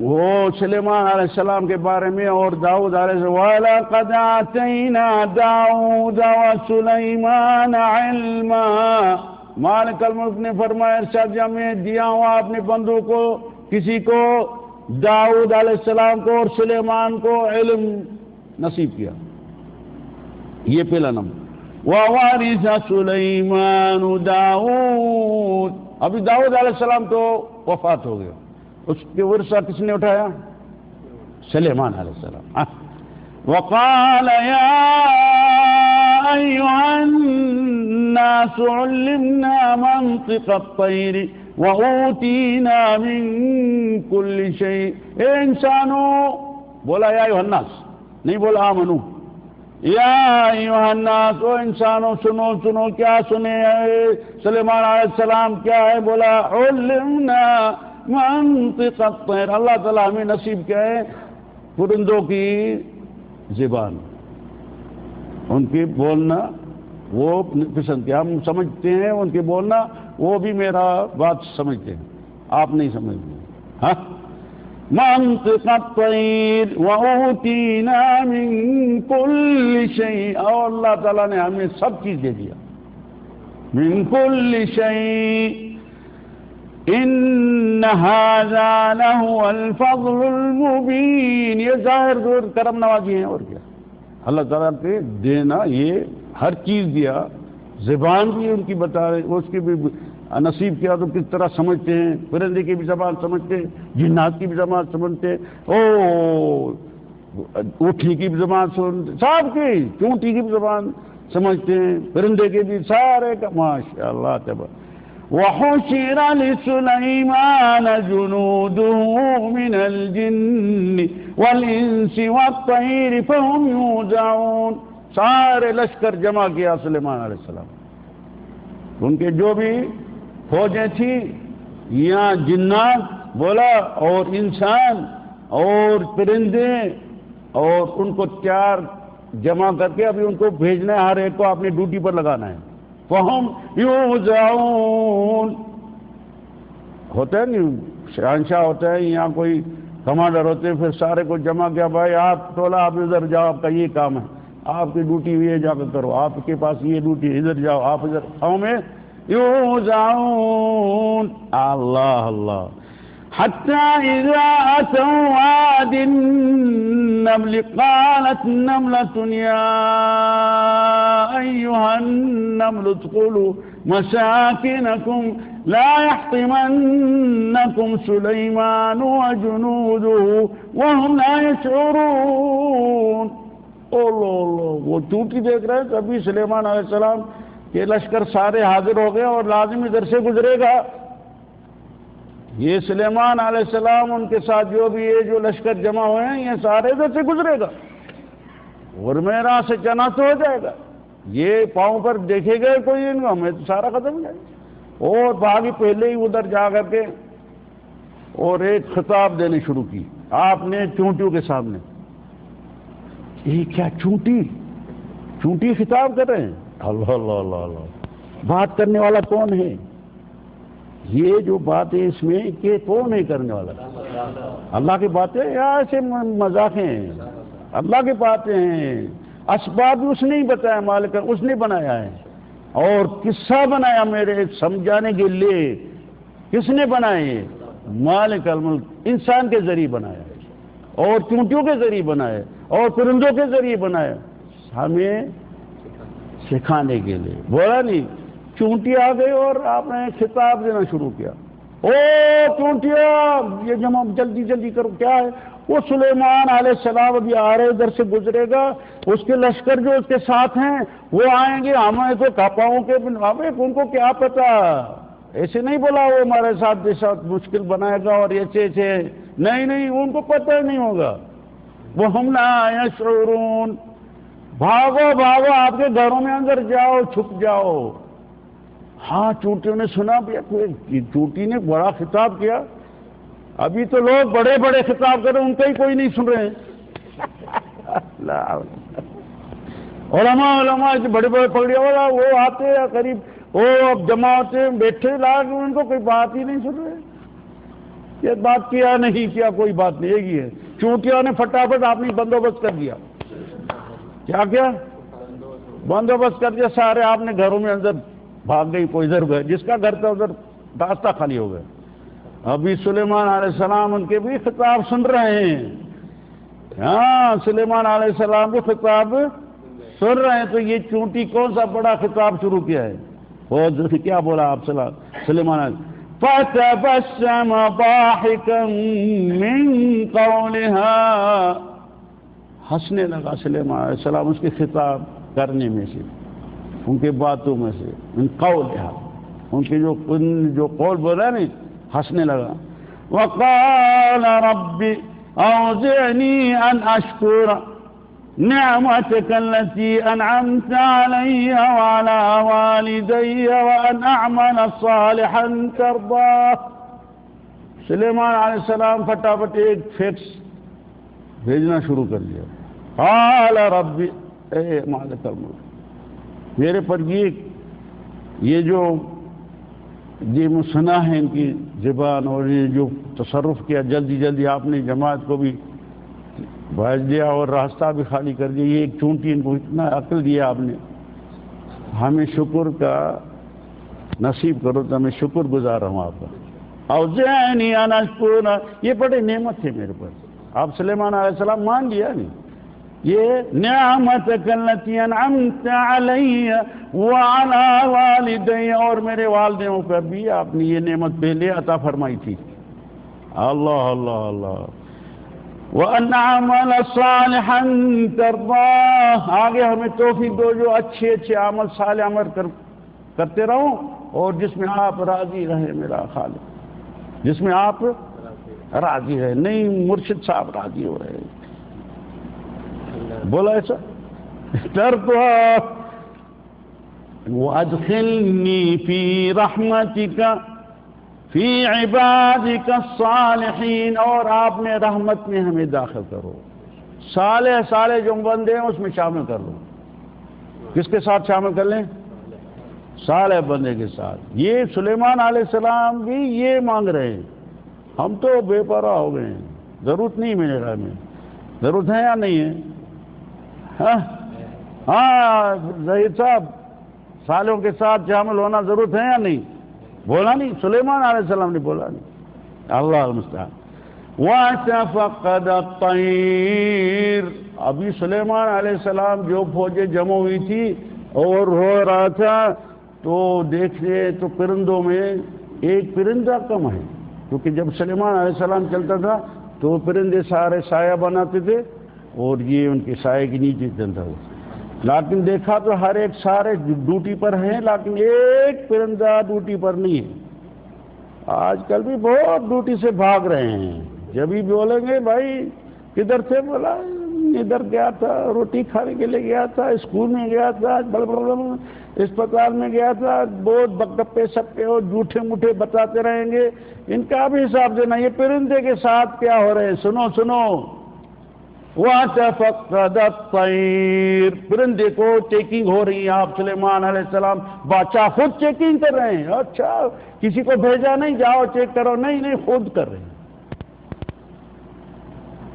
وہ سلیمان علیہ السلام کے بارے میں اور داؤد علیہ السلام، وَلَقَدْ آتَيْنَا دَاوُودَ وَسُلَيْمَانَ عِلْمًا۔ مالک الملک نے فرمایا ارشاد جا میں دیا ہوں اپنے بندوں کو، کسی کو داؤد علیہ السلام کو اور سلیمان کو علم نصیب کیا، یہ پہلا نمبر۔ وَوَارِثَ سُلَيْمَانُ دَاوُد، ابھی داؤد علیہ السلام تو وفات ہو گیا، اس کے ورثہ کس نے اٹھایا؟ سلیمان علیہ السلام۔ وَقَالَ يَا أيها الناس علمنا منطق الطير وأوتينا من كل شيء. اے انسانوں، بولا یا ایھا الناس، نہیں بولا آمنو. یا ایھا الناس، او انسانوں سنو سنو. کیا سنے؟ سلیمان علیہ السلام کیا ہے؟ بولا علمنا منطق الطير، اللہ تعالیٰ ہمیں نصیب کیا ہے پرندوں کی زبان، ان کی بولنا وہ پسند کیا. ہم سمجھتے ہیں ان کے بولنا، وہ بھی میرا بات سمجھتے ہیں، آپ نہیں سمجھتے. ہاں، منطق الطير وأوتينا من كل شيء، اور اللہ تعالیٰ نے ہمیں سب چیز دے دیا. من كل شيء ان هذا لهو الفضل المبين. یہ ظاہر کرم نوازی ہیں، اور کیا اللہ تعالیٰ کے دینا. یہ ہر چیز دیا، زبان بھی ان کی بتا رہے، اس کی بھی نصیب کیا تو کس طرح سمجھتے ہیں. پرندے کی بھی زبان سمجھتے ہیں، جنات کی بھی زبان سمجھتے ہیں، اونٹی کی بھی زبان سمجھتے، سب کی، چونٹی کی بھی زبان سمجھتے ہیں، پرندے کی بھی، سارے کا. ماشاء اللہ تبارک. وحشر لسليمان جنوده من الجن والإنس والطير فهم يوزعون. سارے لشکر جمع کیا سلیمان علیہ السلام، ان کے جو بھی فوجیں تھیں، یہاں جنات بولا اور انسان اور پرندے، اور ان کو تیار جمع کر کے ابھی ان کو بھیجنا ہے، ہر ایک کو اپنی ڈیوٹی پر لگانا ہے. فہم یوزعون. ہوتا ہے نہیں، شہنشاہ ہوتا ہے، یہاں کوئی کمانڈر ہوتے ہیں، پھر سارے کو جمع کیا، بھائی آپ ٹولہ آپ ادھر جاؤ، آپ کا یہ کام ہے، آپ کی ڈیوٹی یہ جا کر کرو، آپ کے پاس یہ ڈیوٹی، ادھر جاؤ، آپ ادھر. فہم یوزعون. اللہ اللہ. حتى إذا أتوا واد النمل قالت نملة يا أيها النمل ادخلوا مساكنكم لا يحطمنكم سليمان وجنوده وهم لا يشعرون. وہ چونٹی دیکھ رہے ہیں کہ ابھی سلیمان علیہ السلام کے لشکر سارے حاضر ہو گئے اور لازم ادھر سے گزرے گا. یہ سلیمان علیہ السلام ان کے ساتھ جو بھی یہ جو لشکر جمع ہوئے ہیں، یہ سارے ادھر سے گزرے گا، اور میرا سے چنا تو ہو جائے گا. یہ پاؤں پر دیکھے گئے کوئی ان کو، ہمیں تو سارا ختم ہو جائے گا. اور باقی پہلے ہی ادھر جا کر کے اور ایک خطاب دینے شروع کی آپ نے چونٹیوں کے سامنے. یہ کیا چونٹی خطاب کر رہے ہیں؟ اللہ اللہ اللہ اللہ. بات کرنے والا کون ہے؟ یہ جو بات ہے اس میں کہ کون ہے کرنے والا؟ اللہ کی باتیں یا ایسے مذاق ہیں؟ اللہ کی باتیں ہیں. اسباب بھی اس نے ہی بتایا، مالک اس نے بنایا ہے، اور قصہ بنایا میرے سمجھانے کے لیے. کس نے بنائے؟ مالک الملک. انسان کے ذریعے بنایا، اور چونٹیوں کے ذریعے بنایا، اور پرندوں کے ذریعے بنایا، ہمیں سکھانے کے لیے. بولا نہیں چونٹی آ گئی اور آپ نے خطاب دینا شروع کیا. او چونٹیا، یہ جمع جلدی جلدی کرو. کیا ہے؟ وہ سلیمان علیہ السلام ابھی آ رہے، ادھر سے گزرے گا، اس کے لشکر جو اس کے ساتھ ہیں وہ آئیں گے، ہمیں تو کپاؤں کے ان کو کیا پتا. ایسے نہیں بولا وہ ہمارے ساتھ مشکل بنائے گا اور ایسے نہیں، ان کو پتہ ہی نہیں ہوگا. وہ ہم لا یشعرون. بھاگو آپ کے گھروں میں اندر جاؤ، چھپ جاؤ. ہاں چونٹیوں نے سنا بھی، چونٹی نے بڑا خطاب کیا. ابھی تو لوگ بڑے بڑے خطاب کر رہے ہیں، ان کا ہی کوئی نہیں سن رہے ہیں. علماء بڑے بڑے پگڑیا والا وہ آتے ہیں قریب، وہ اب جمع ہوتے ہیں، بیٹھے لاگ، ان کو کوئی بات ہی نہیں سن رہے. یہ بات کیا نہیں کیا کوئی بات نہیں، ایک ہی ہے. چونٹیوں نے فٹافٹ آپ نے بندوبست کر دیا. کیا بندوبست کر دیا، سارے آپ نے گھروں میں اندر بھاگ گئی، کوئی ادھر گئے، جس کا گھر تھا ادھر راستہ خالی ہو گئے. ابھی سلیمان علیہ السلام ان کے بھی خطاب سن رہے ہیں. ہاں سلیمان علیہ السلام بھی خطاب سن رہے ہیں. تو یہ چونٹی کون سا بڑا خطاب شروع کیا ہے؟ وہ کیا بولا آپ سلیمان علیہ فَتَبَسَّمَ ضَاحِكًا مِّن قَوْلِهَا. ہنسنے لگا سلیمان علیہ السلام اس کے خطاب کرنے میں سے، ان کے باتوں میں سے، ان قولها، ان کے جو قول بولا نہیں، ہنسنے لگا. وقال رب اوزعنی ان اشکر نعمتك التي انعمت علي وعلى والدي وان اعمل صالحا ترضاه. سلیمان علیہ السلام فٹافٹ ایک فیکس بھیجنا شروع کر دیا. قال رب، اے مالک الملک، میرے پر یہ جو سنا ہے ان کی زبان، اور یہ جو تصرف کیا جلدی جلدی آپ نے جماعت کو بھی بھیج دیا اور راستہ بھی خالی کر دیا، یہ ایک چونٹی ان کو اتنا عقل دیا آپ نے، ہمیں شکر کا نصیب کرو تو میں شکر گزار ہوں آپ کا. اوزعنی ان اشکر، یہ بڑی نعمت ہے میرے پر. آپ سلیمان علیہ السلام مان لیا نہیں، یہ نعمتک التی انعمت علی وعلی والدی، اور میرے والدوں پر بھی آپ نے یہ نعمت پہلے عطا فرمائی تھی. اللہ اللہ اللہ. وَأَنْ عَمَلَ صَالِحًا تَرْضَاهُ، آگے ہمیں توفیق دو جو اچھے اچھے عمل صالح عمل کرتے رہو، اور جس میں آپ راضی رہے میرا خالق، جس میں آپ راضی رہے. نہیں مرشد صاحب راضی ہو رہے بولا ایسا. تَرْضَاهُ وَأَدْخِلْنِي فِي رَحْمَتِكَ فی عبادک الصالحین، اور آپ نے رحمت میں ہمیں داخل کرو، صالح جو بندے ہیں اس میں شامل کر لو. کس کے ساتھ شامل کر لیں؟ صالح بندے کے ساتھ. یہ سلیمان علیہ السلام بھی یہ مانگ رہے ہیں. ہم تو بے پرواہ ہو گئے ہیں، ضرورت نہیں میرے رائے میں. ضرورت ہے یا نہیں ہے؟ ہاں ظہیر صاحب، صالحوں کے ساتھ شامل ہونا ضرورت ہے یا نہیں؟ بولا نہیں، سلیمان علیہ السلام نے بولا نہیں. اللہ المستعان. وَتَفَقَّدَ الطَّيْرَ، ابھی سلیمان علیہ السلام جو فوجیں جمع ہوئی تھی اور ہو رہا تھا تو دیکھتے تو پرندوں میں ایک پرندہ کم ہے، کیونکہ جب سلیمان علیہ السلام چلتا تھا تو پرندے سارے سایہ بناتے تھے اور یہ ان کے سائے کے نیچے چلتا تھا. لیکن دیکھا تو ہر ایک سارے ڈیوٹی پر ہیں، لیکن ایک پرندہ ڈیوٹی پر نہیں ہے. آج کل بھی بہت ڈیوٹی سے بھاگ رہے ہیں. جب بھی بولیں گے بھائی کدھر تھے، بولا ادھر گیا تھا، روٹی کھانے کے لیے گیا تھا، اسکول میں گیا تھا، اسپتال میں گیا تھا. بہت گپے سپے اور جھوٹے موٹے بتاتے رہیں گے. ان کا بھی حساب دینا، یہ پرندے کے ساتھ کیا ہو رہے ہیں. سنو وَتَفَقَّدَ الطَّيْرَ، پرندے کو چیکنگ ہو رہی ہے. آپ سلیمان علیہ السلام بادشاہ خود چیکنگ کر رہے ہیں. اچھا کسی کو بھیجا نہیں جاؤ چیک کرو، نہیں خود کر رہے ہیں.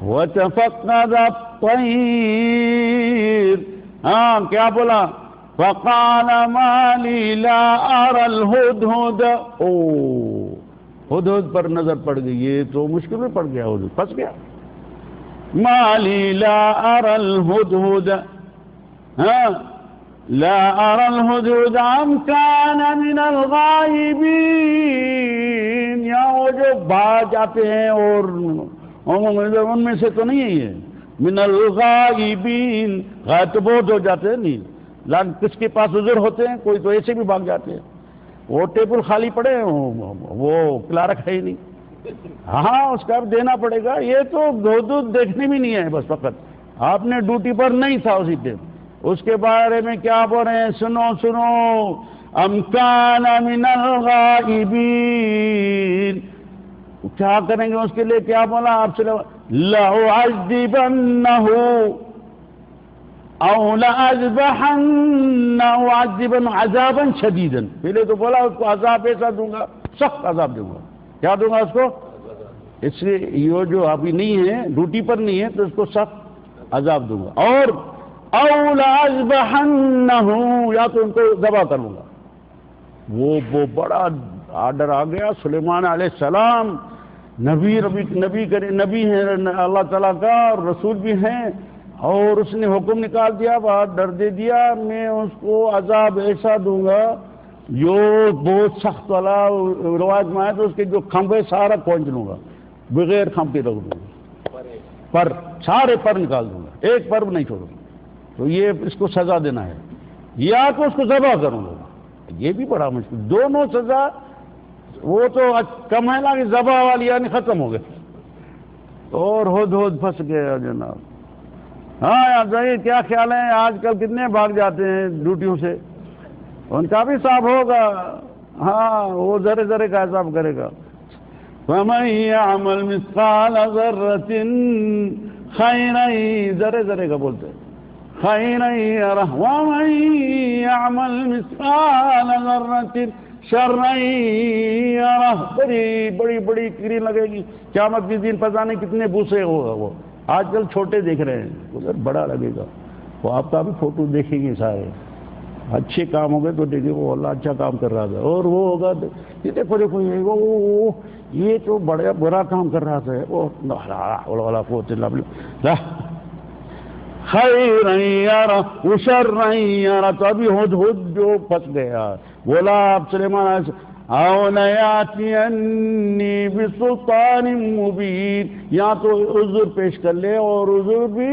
وَتَفَقَّدَ الطَّيْرَ، ہاں کیا بولا؟ فَقَالَ مَا لِي لَا أَرَى الْهُدْهُدَ، ہدہد پر نظر پڑ گئی، یہ تو مشکل میں پڑ گیا، ہدہد پھنس گیا. مَا لِي لَا أَرَى الْهُدْهُدَ، ہاں لَا أَرَى الْهُدْهُدَ أَمْ كَانَ مِنَ الْغَائِبِينَ، یا وہ جو باہر جاتے ہیں اور ان میں سے تو نہیں ہے یہ. من الغائبین، غائب تو بہت ہو جاتے ہیں نہیں، لیکن کس کے پاس عذر ہوتے ہیں، کوئی تو ایسے بھی بھاگ جاتے ہیں. وہ ٹیبل خالی پڑے ہیں، وہ کلارک ہے ہی نہیں. ہاں اس کا دینا پڑے گا. یہ تو حدود دیکھنے بھی نہیں ہے، بس فقط آپ نے ڈیوٹی پر نہیں تھا اسی ٹائم. اس کے بارے میں کیا بول رہے ہیں؟ سنو ام کان من الغائبین، کیا کریں گے اس کے لیے؟ کیا بولا آپ سے؟ لَأُعَذِّبَنَّهُ او لَأَذْبَحَنَّهُ عَذِّبًا عَذَابًا شَدِيدًا. پہلے تو بولا اس کو عذاب ایسا دوں گا، سخت عذاب دوں گا. کیا دوں گا اس کو؟ اس لیے یہ جو ابھی نہیں ہے، ڈیوٹی پر نہیں ہے، تو اس کو سخت عذاب دوں گا. اور او لَأَذْبَحَنَّهُ، یا تو ان کو ذبح کر لوں گا. وہ بڑا آرڈر آ گیا. سلیمان علیہ السلام نبی ہیں اللہ تعالیٰ کا، اور رسول بھی ہیں، اور اس نے حکم نکال دیا، ڈر دے دیا، میں اس کو عذاب ایسا دوں گا جو بہت سخت والا. روایت میں آیا تو اس کے جو کھمبے سارا کھینچ لوں گا، بغیر کھمب کے رکھ دوں گا، پر سارے پر نکال دوں گا، ایک پر نہیں چھوڑوں گا. تو یہ اس کو سزا دینا ہے، یا تو اس کو ذبح کروں گا، یہ بھی بڑا مشکل، دونوں سزا، وہ تو کم ہے نا کہ ذبح والی یعنی ختم ہو گئے، اور ہد پھنس گیا جناب۔ ہاں ظہیر کیا خیال ہے، آج کل کتنے بھاگ جاتے ہیں ڈیوٹیوں سے، ان کا بھی حساب ہوگا، ہاں وہ ذرے ذرے کا حساب کرے گا۔ فَمَن يَعْمَلْ مِثْقَالَ ذَرَّةٍ خَيْرًا، ذرے ذرے کا بولتے ہیں، خَيْرًا يَرَهُ وَمَن يَعْمَلْ مِثْقَالَ ذَرَّةٍ شَرًّا يَرَهُ، بڑی بڑی کریں لگے گی قیامت کے دن، پتہ نہیں کتنے بوسے ہوگا وہ، آج کل چھوٹے دیکھ رہے ہیں، ادھر بڑا لگے گا، وہ آپ کا بھی فوٹو دیکھیں گے سارے، اچھے کام ہو گئے تو دیکھیں وہ اللہ اچھا کام کر رہا تھا، اور وہ ہوگا یہ دیکھو دیکھو یہ تو بڑا برا کام کر رہا تھا، وہ خیرا یرا وشرا یرا، تو ابھی ہد جو پھنس گیا، بولا آپ سلیمان علیہ السلام او لیاتینی بسلطان مبین، یا تو عذر پیش کر لے، اور عذر بھی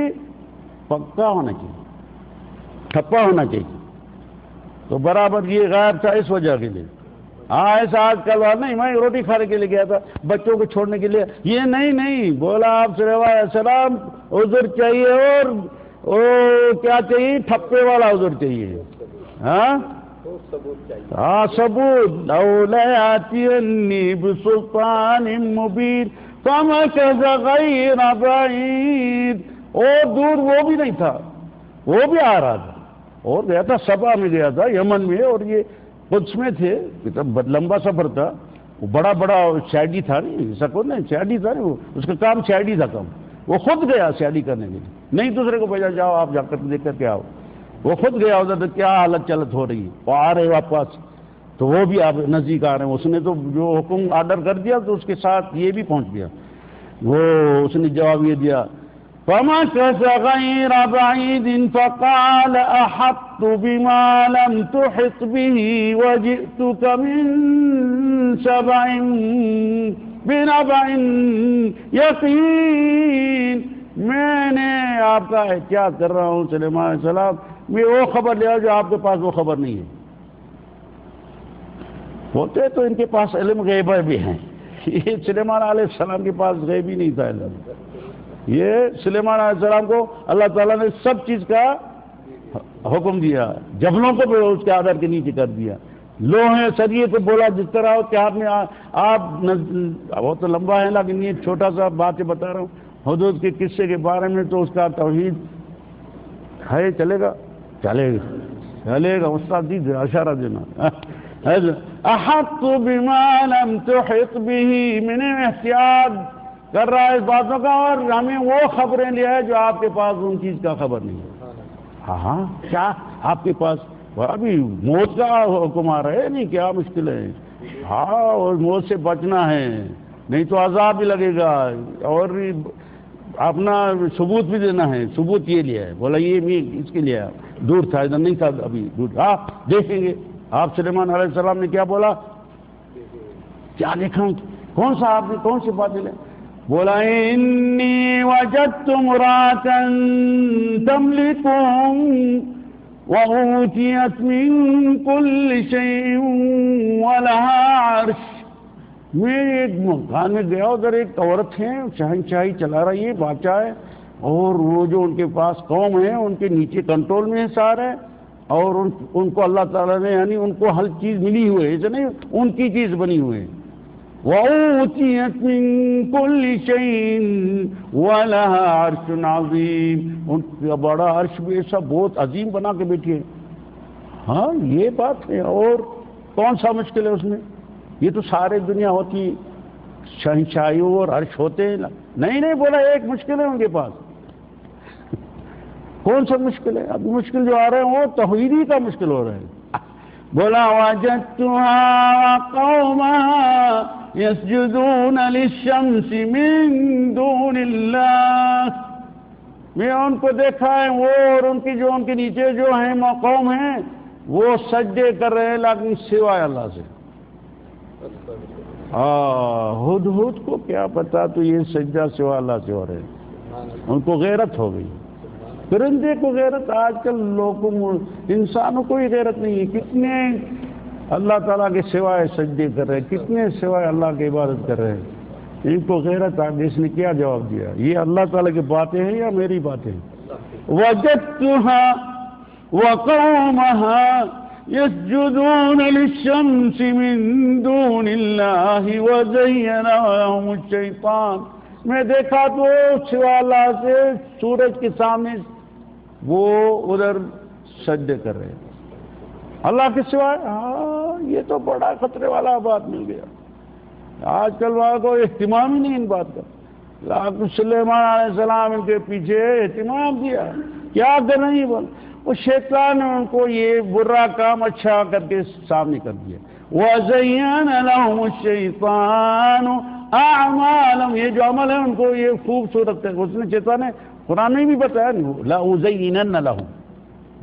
پکا ہونا چاہیے، ٹھپا ہونا چاہیے، تو برابر یہ غائب تھا اس وجہ کے لیے۔ ہاں ایسا آج کل نہیں، میں روٹی کھانے کے لیے گیا تھا بچوں کو چھوڑنے کے لیے، یہ نہیں، بولا آپ سلیمان علیہ السلام عذر چاہیے، اور کیا چاہیے، ٹھپے والا عذر چاہیے، ہاں ثبوت، او لیاتینی بسلطان مبین فمکث غیر بعید، اور دور وہ بھی نہیں تھا، وہ بھی آ رہا تھا، اور گیا تھا سبا میں، گیا تھا یمن میں، اور یہ قدس میں تھے، لمبا سفر تھا، وہ بڑا سیاڈی تھا، نہیں سکون نہیں سیاڈی تھا، نہیں وہ اس کا کام سیاڈی تھا کام، وہ خود گیا سیاڈی کرنے کے لیے، نہیں دوسرے کو بھیجا جاؤ آپ جا کر دیکھ کر کے آؤ، وہ خود گیا ادھر تو کیا حالت چلت ہو رہی ہے، وہ آ رہے واپس، تو وہ بھی آپ نزدیک آ رہے ہیں، اس نے تو جو حکم آرڈر کر دیا تو اس کے ساتھ یہ بھی پہنچ گیا، وہ اس نے جواب یہ دیا فَمَكَثَ غَيْرَ بَعِيدٍ فَقَالَ أَحَطتُ بِمَا لَمْ تُحِطْ بِهِ وَجِئْتُكَ مِنْ سَبَعٍ بِنَبَعٍ یقین، میں نے آپ کا احتیاط کر رہا ہوں سلیمان علیہ السلام، میں وہ خبر لیا جو آپ کے پاس وہ خبر نہیں ہے، ہوتے تو ان کے پاس علم غیبہ بھی ہیں، یہ سلیمان علیہ السلام کے پاس غیبی نہیں تھا علم، یہ سلیمان علیہ السلام کو اللہ تعالیٰ نے سب چیز کا حکم دیا، جبلوں کو بھی اس کے آدھار کے نیچے کر دیا، لوہے سریے کو بولا جس طرح کے ہاتھ میں آپ، وہ تو لمبا ہے لیکن یہ چھوٹا سا بات بتا رہا ہوں، حدود کے قصے کے بارے میں، تو اس کا توحید ہے، چلے گا استاد جی اشارہ دینا، احط بما لم تحط به، میں نے احتیاط کر رہا ہے اس باتوں کا، اور ہمیں وہ خبریں لیا ہے جو آپ کے پاس ان چیز کا خبر نہیں ہے۔ ہاں کیا آپ کے پاس ابھی موت کا حکم آ رہا ہے، نہیں کیا مشکل ہے، ہاں اور موت سے بچنا ہے، نہیں تو عذاب بھی لگے گا، اور اپنا ثبوت بھی دینا ہے، ثبوت یہ لیا ہے، بولا یہ میں اس کے لیے دور تھا، ادھر نہیں تھا ابھی دور، آپ دیکھیں گے، آپ سلیمان علیہ السلام نے کیا بولا، کیا دیکھا، کون سا آپ نے کون سی بات لے، بولا انی وجدت امرأة تملکهم وأوتیت من كل شيء ولها عرش، میں ایک مکان میں گیا، ادھر ایک عورت ہے شہنشاہی چلا رہی ہے، بادشاہ ہے، اور وہ جو ان کے پاس قوم ہے ان کے نیچے کنٹرول میں سارے، اور ان کو اللہ تعالیٰ نے یعنی ان کو ہر چیز ملی ہوئی ہے، ایسے نہیں ان کی چیز بنی ہوئی ہے، وَأُوتِيَتْ مِن كُلِّ شَيْءٍ وَلَهَا عَرْشٌ عَظِيمٌ، ان کا بڑا عرش بھی ایسا بہت عظیم بنا کے بیٹھی ہے، ہاں یہ بات ہے، اور کون سا مشکل ہے اس میں، یہ تو سارے دنیا ہوتی، شہنشاہیوں اور عرش ہوتے ہیں، نہیں بولا ایک مشکل ہے ان کے پاس، کون سا مشکل ہے، ابھی مشکل جو آ رہے ہیں وہ توحیدی کا مشکل ہو رہا ہے، بولا وَجَدْتُهَا قَوْمًا يسجدون للشمس من دون اللہ، میں ان کو دیکھا ہے، وہ اور ان کی جو ان کے نیچے جو ہیں قوم ہیں وہ سجدے کر رہے ہیں لیکن سوائے اللہ سے، ہد کو کیا پتا تو یہ سجدہ سوائے اللہ سے ہو رہے ہیں، ان کو غیرت ہو گئی، پرندے کو غیرت، آج کل لوگوں انسانوں کو ہی غیرت نہیں ہے. کتنے اللہ تعالیٰ کے سوائے سجدے کر رہے ہیں، کتنے سوائے اللہ کی عبادت کر رہے ہیں. ان کو غیرت آ گئی. اس نے کیا جواب دیا؟ یہ اللہ تعالیٰ کی باتیں ہیں یا میری باتیں ہیں؟ وَجَدْتُهَا وَقَوْمَهَا يسجدون للشمس من دون اللہ وزین لهم الشیطان. میں دیکھا تو سوا اللہ سے سورج کے سامنے وہ ادھر سجدے کر رہے ہیں اللہ کے سوائے. ہاں یہ تو بڑا خطرے والا بات مل گیا. آج کل وہاں کو اہتمام ہی نہیں ان بات کا. سلیمان علیہ السلام ان کے پیچھے اہتمام دیا. کیا کر رہے ہیں؟ بول وہ شیطان نے ان کو یہ برا کام اچھا کر کے سامنے کر دیا. وَزَيَّنَ لَهُمُ الشَّيْطَانُ أَعْمَالَهُمْ. یہ جو عمل ہے ان کو یہ خوبصورت ہے. اس نے شیطان نے قرآن میں بھی بتایا نہیں. لَأُزَيِّنَنَّ لَهُمْ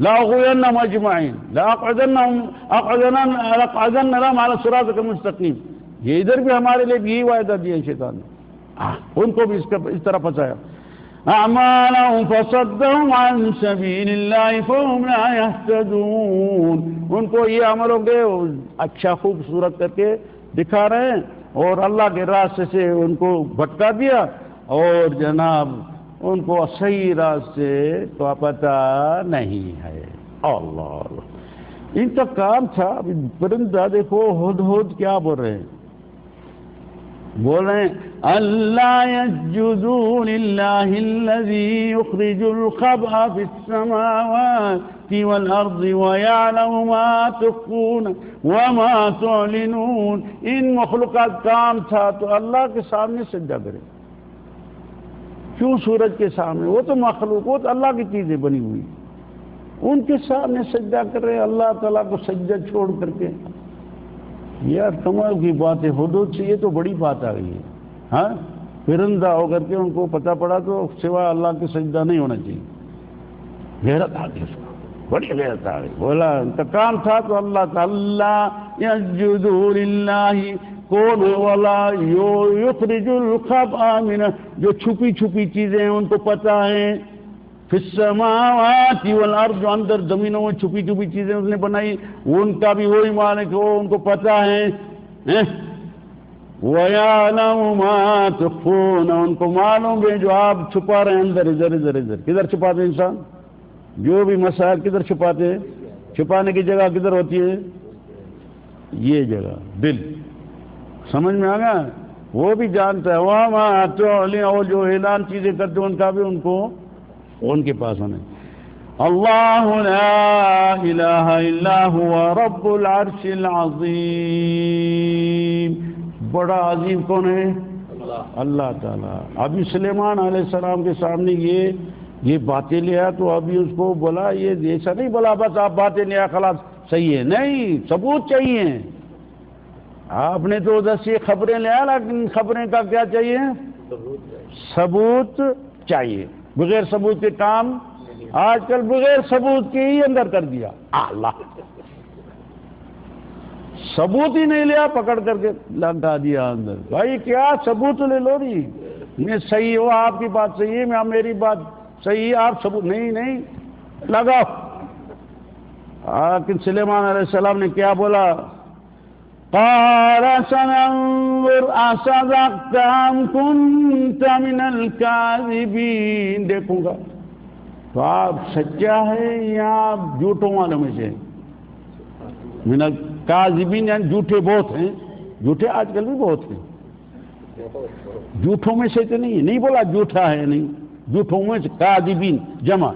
لَأُغْوِيَنَّهُمْ أَجْمَعِينَ لَأَقْعُدَنَّ لَهُمْ عَلَى صِرَاطِكَ الْمُسْتَقِيمِ. یہ ادھر بھی ہمارے لیے بھی وعدہ دیا شیطان نے. ان کو بھی اس طرح پھنسایا. اعمالهم فصدهم عن سبيل الله فهم لا يهتدون. ان کو یہ عمل ہو گئے اچھا خوبصورت کر کے دکھا رہے ہیں اور اللہ کے راستے سے ان کو بھٹکا دیا اور جناب ان کو صحیح راستے کا پتہ نہیں ہے. اللہ ان کا کام تھا. پرندہ دیکھو ہدہد کیا بول رہے ہیں؟ بول رہے ہیں اللہ یسجدوا للہ الذی یخرج الخبء فی السماوات والارض ویعلم ما تخفون وما تعلنون. ان مخلوقات کام تھا تو اللہ کے سامنے سجدہ کرے. کیوں سورج کے سامنے؟ وہ تو مخلوق، وہ تو اللہ کی چیزیں بنی ہوئی، ان کے سامنے سجدہ کر رہے اللہ تعالیٰ کو سجدہ چھوڑ کر کے. یار کمال کی بات ہے. حدود سے یہ تو بڑی بات آ گئی ہے. ہاں پرندہ ہو کر کے ان کو پتہ پڑا تو سوا اللہ کے سجدہ نہیں ہونا چاہیے. غیرت آ گئی، اس کو بڑی غیرت آ گئی. بولا انتقام تھا تو اللہ تعالی یسجدوا للہ. کون والا یخرج الخبء من، جو چھپی چھپی چیزیں ہیں ان کو پتہ ہے. فی السماوات والارض، جو اندر زمینوں میں چھپی چھپی چیزیں اس نے بنائی ان کا بھی وہی مالک ہو، ان کو پتہ ہے. وَيَعْلَمُ مَا تُخْفُونَ، ان کو معلوم ہے جو آپ چھپا رہے ہیں اندر ادھر ادھر ادھر. کدھر چھپاتے ہیں انسان؟ جو بھی مسائل کدھر چھپاتے ہیں؟ چھپانے کی جگہ کدھر ہوتی ہے؟ یہ جگہ دل. سمجھ میں آ گیا؟ وہ بھی جانتا ہے. وَمَا تُعْلِنُ، اور جو اعلان چیزیں کرتے ہیں ان کا بھی ان کو ان کے پاس ہونے. اللہ لا الہ الا هو رب العرش العظیم. بڑا عظیم کون ہے؟ اللہ تعالیٰ. ابھی سلیمان علیہ السلام کے سامنے یہ باتیں لیا تو ابھی اس کو بولا یہ ایسا نہیں بولا بس آپ باتیں لیا خلاص صحیح ہے. نہیں، ثبوت چاہیے. آپ نے تو ادھر سے خبریں لیا لیکن خبریں کا کیا چاہیے؟ ثبوت چاہیے. بغیر ثبوت کے کام آج کل بغیر ثبوت کے ہی اندر کر دیا. اللہ ثبوت ہی نہیں لیا، پکڑ کر کے لگا دیا اندر. بھائی کیا ثبوت لے لو نہیں. میں صحیح ہو، آپ کی بات صحیح ہے، میں میری بات صحیح ہے، آپ ثبوت نہیں لگاؤ. لیکن سلیمان علیہ السلام نے کیا بولا؟ قال سننظر اصدقت ام كنت من الكاذبین. دیکھوں گا تو آپ سچا ہے یا آپ جھوٹوں والوں میں سے. من الکاذبین یعنی جھوٹے بہت ہیں. جھوٹے آج کل بھی بہت ہیں. جھوٹوں میں سے تو نہیں ہے، نہیں بولا جھوٹا ہے، نہیں، جھوٹوں میں سے کاذبین جمع.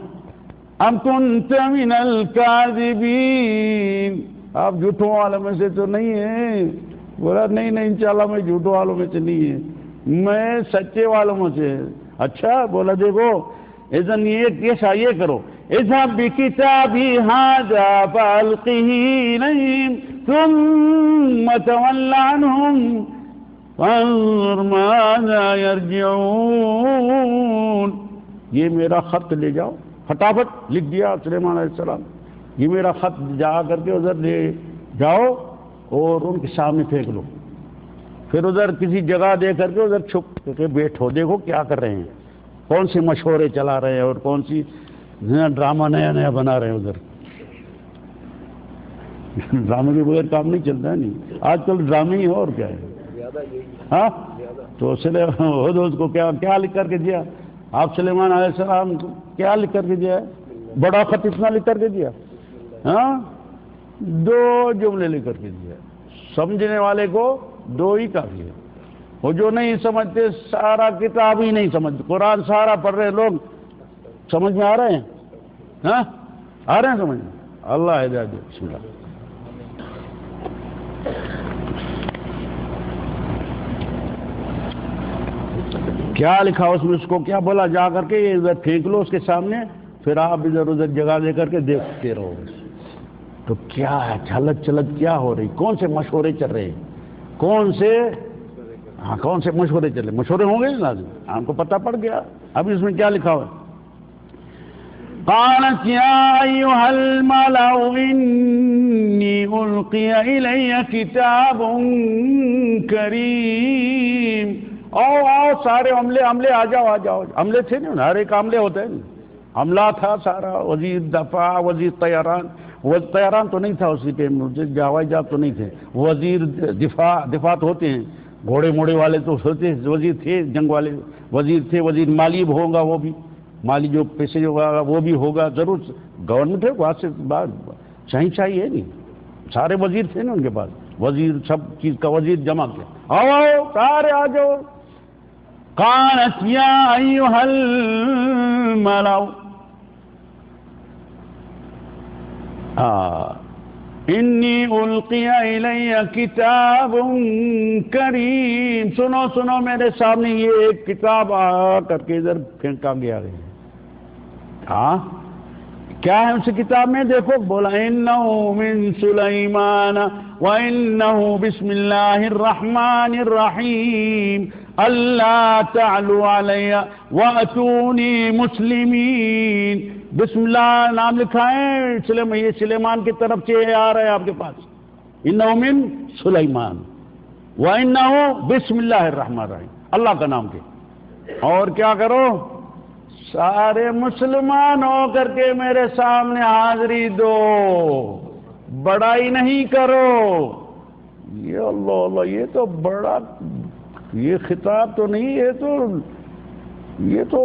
ام كنت من الكاذبین، آپ جھوٹوں والوں میں سے تو نہیں ہیں. بولا نہیں انشاءاللہ میں جھوٹوں والوں میں سے نہیں ہے، میں سچے والوں میں سے. اچھا بولا دیکھو اذن یہ کرو. اذهب بكتابي هذا فألقه إليهم ثم تول عنهم فانظر ماذا يرجعون. یہ میرا خط لے جاؤ. فٹافٹ لکھ دیا سلیمان علیہ السلام. یہ میرا خط جا کر کے ادھر لے جاؤ اور ان کے سامنے پھینک لو. پھر ادھر کسی جگہ دے کر کے ادھر چھپ کے بیٹھو، دیکھو کیا کر رہے ہیں، کون سے مشورے چلا رہے ہیں اور کون سی ڈرامہ نیا نیا بنا رہے ہیں ادھر. ڈرامے کے بغیر کام نہیں چلتا ہے. نہیں آج کل ڈرامے ہی اور کیا ہے. ہاں تو ہدہد کو کیا لکھ کر کے دیا آپ سلیمان علیہ السلام کو؟ کیا لکھ کر کے دیا ہے؟ بڑا خط اتنا لکھ کر کے دیا؟ ہاں 2 جملے لکھ کر کے دیا. سمجھنے والے کو 2 ہی کافی ہے. وہ جو نہیں سمجھتے سارا کتاب ہی نہیں سمجھتے. قرآن سارا پڑھ رہے لوگ سمجھ میں آ رہے ہیں؟ ہاں آ رہے ہیں سمجھ میں؟ اللہ ہدایت دے. بسم اللہ. کیا لکھا اس میں؟ اس کو کیا بولا جا کر کے یہ ادھر پھینک لو اس کے سامنے، پھر آپ ادھر ادھر جگہ دے کر کے دیکھتے رہو. تو کیا ہے چھلت چلت کیا ہو رہی؟ کون سے مشورے چل رہے ہیں؟ کون سے مشورے چل رہے؟ مشورے ہوں گے لازم. ہم کو پتہ پڑ گیا. اب اس میں کیا لکھا ہوا ہے؟ قالت یا ایھا الملأ انی القی الی کتاب کریم. آؤ سارے عملے آ جاؤ. عملے تھے نا، ہر ایک عملے ہوتے ہیں. عملہ تھا سارا، وزیر دفاع، وزیر طیران تو نہیں تھا اسی ٹائم، ہوائی جہاز تو نہیں تھے. وزیر دفاع تو ہوتے ہیں، گھوڑے موڑے والے تو ہوتے ہیں. وزیر تھے، جنگ والے وزیر تھے. وزیر مالی بھی ہوگا، وہ بھی مالی جو پیسے جو ہوگا وہ بھی ہوگا ضرور. گورنمنٹ ہے بات سے بات شاہی ہے نہیں. سارے وزیر تھے نا ان کے پاس. وزیر سب چیز کا وزیر جمع کیا. آؤ سارے آ جاؤ. قالت یا ایھا الملأ انی القی الی کتاب کریم. سنو میرے سامنے یہ ایک کتاب آ کر کے ادھر پھینکا گیا ہے. ہاں کیا ہے اس کتاب میں؟ دیکھو بولا انہ من سلیمان وانہ بسم اللہ الرحمن الرحیم اللہ تعلوا علی واتونی مسلمین. بسم اللہ نام لکھا ہے. یہ سلیمان کی طرف سے آ رہا ہے آپ کے پاس. انہ من سلیمان وانہ بسم اللہ الرحمن الرحیم، اللہ کا نام کے. اور کیا کرو؟ سارے مسلمان ہو کر کے میرے سامنے حاضری دو، بڑائی نہیں کرو. یہ اللہ یہ تو بڑا، یہ خطاب تو نہیں، یہ تو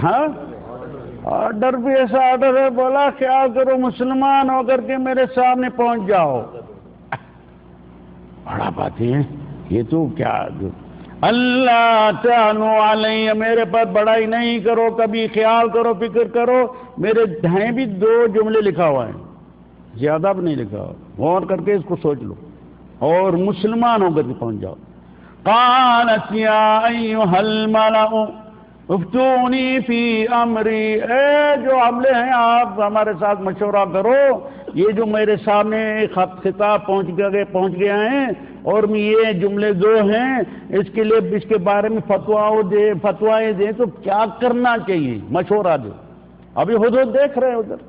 ہاں آرڈر بھی ایسا آرڈر ہے. بولا کیا کرو؟ مسلمان ہو کر کے میرے سامنے پہنچ جاؤ. بڑا بات ہے یہ تو. کیا اللہ تعلوا علی، میرے پر بڑائی نہیں کرو. کبھی خیال کرو، فکر کرو. میرے ہیں بھی 2 جملے لکھا ہوا ہے، زیادہ بھی نہیں لکھا ہوا. غور کر کے اس کو سوچ لو اور مسلمان ہو کر کے پہنچ جاؤ. قالت یا ایھا الملأ افتونی فی امری. جو عملے ہیں آپ ہمارے ساتھ مشورہ کرو. یہ جو میرے سامنے خطاب پہنچ گیا ہیں اور یہ جملے 2 ہیں، اس کے لیے اس کے بارے میں فتوائیں دیں تو کیا کرنا چاہیے؟ مشورہ دے. ابھی ہدہد دیکھ رہے ہیں ادھر،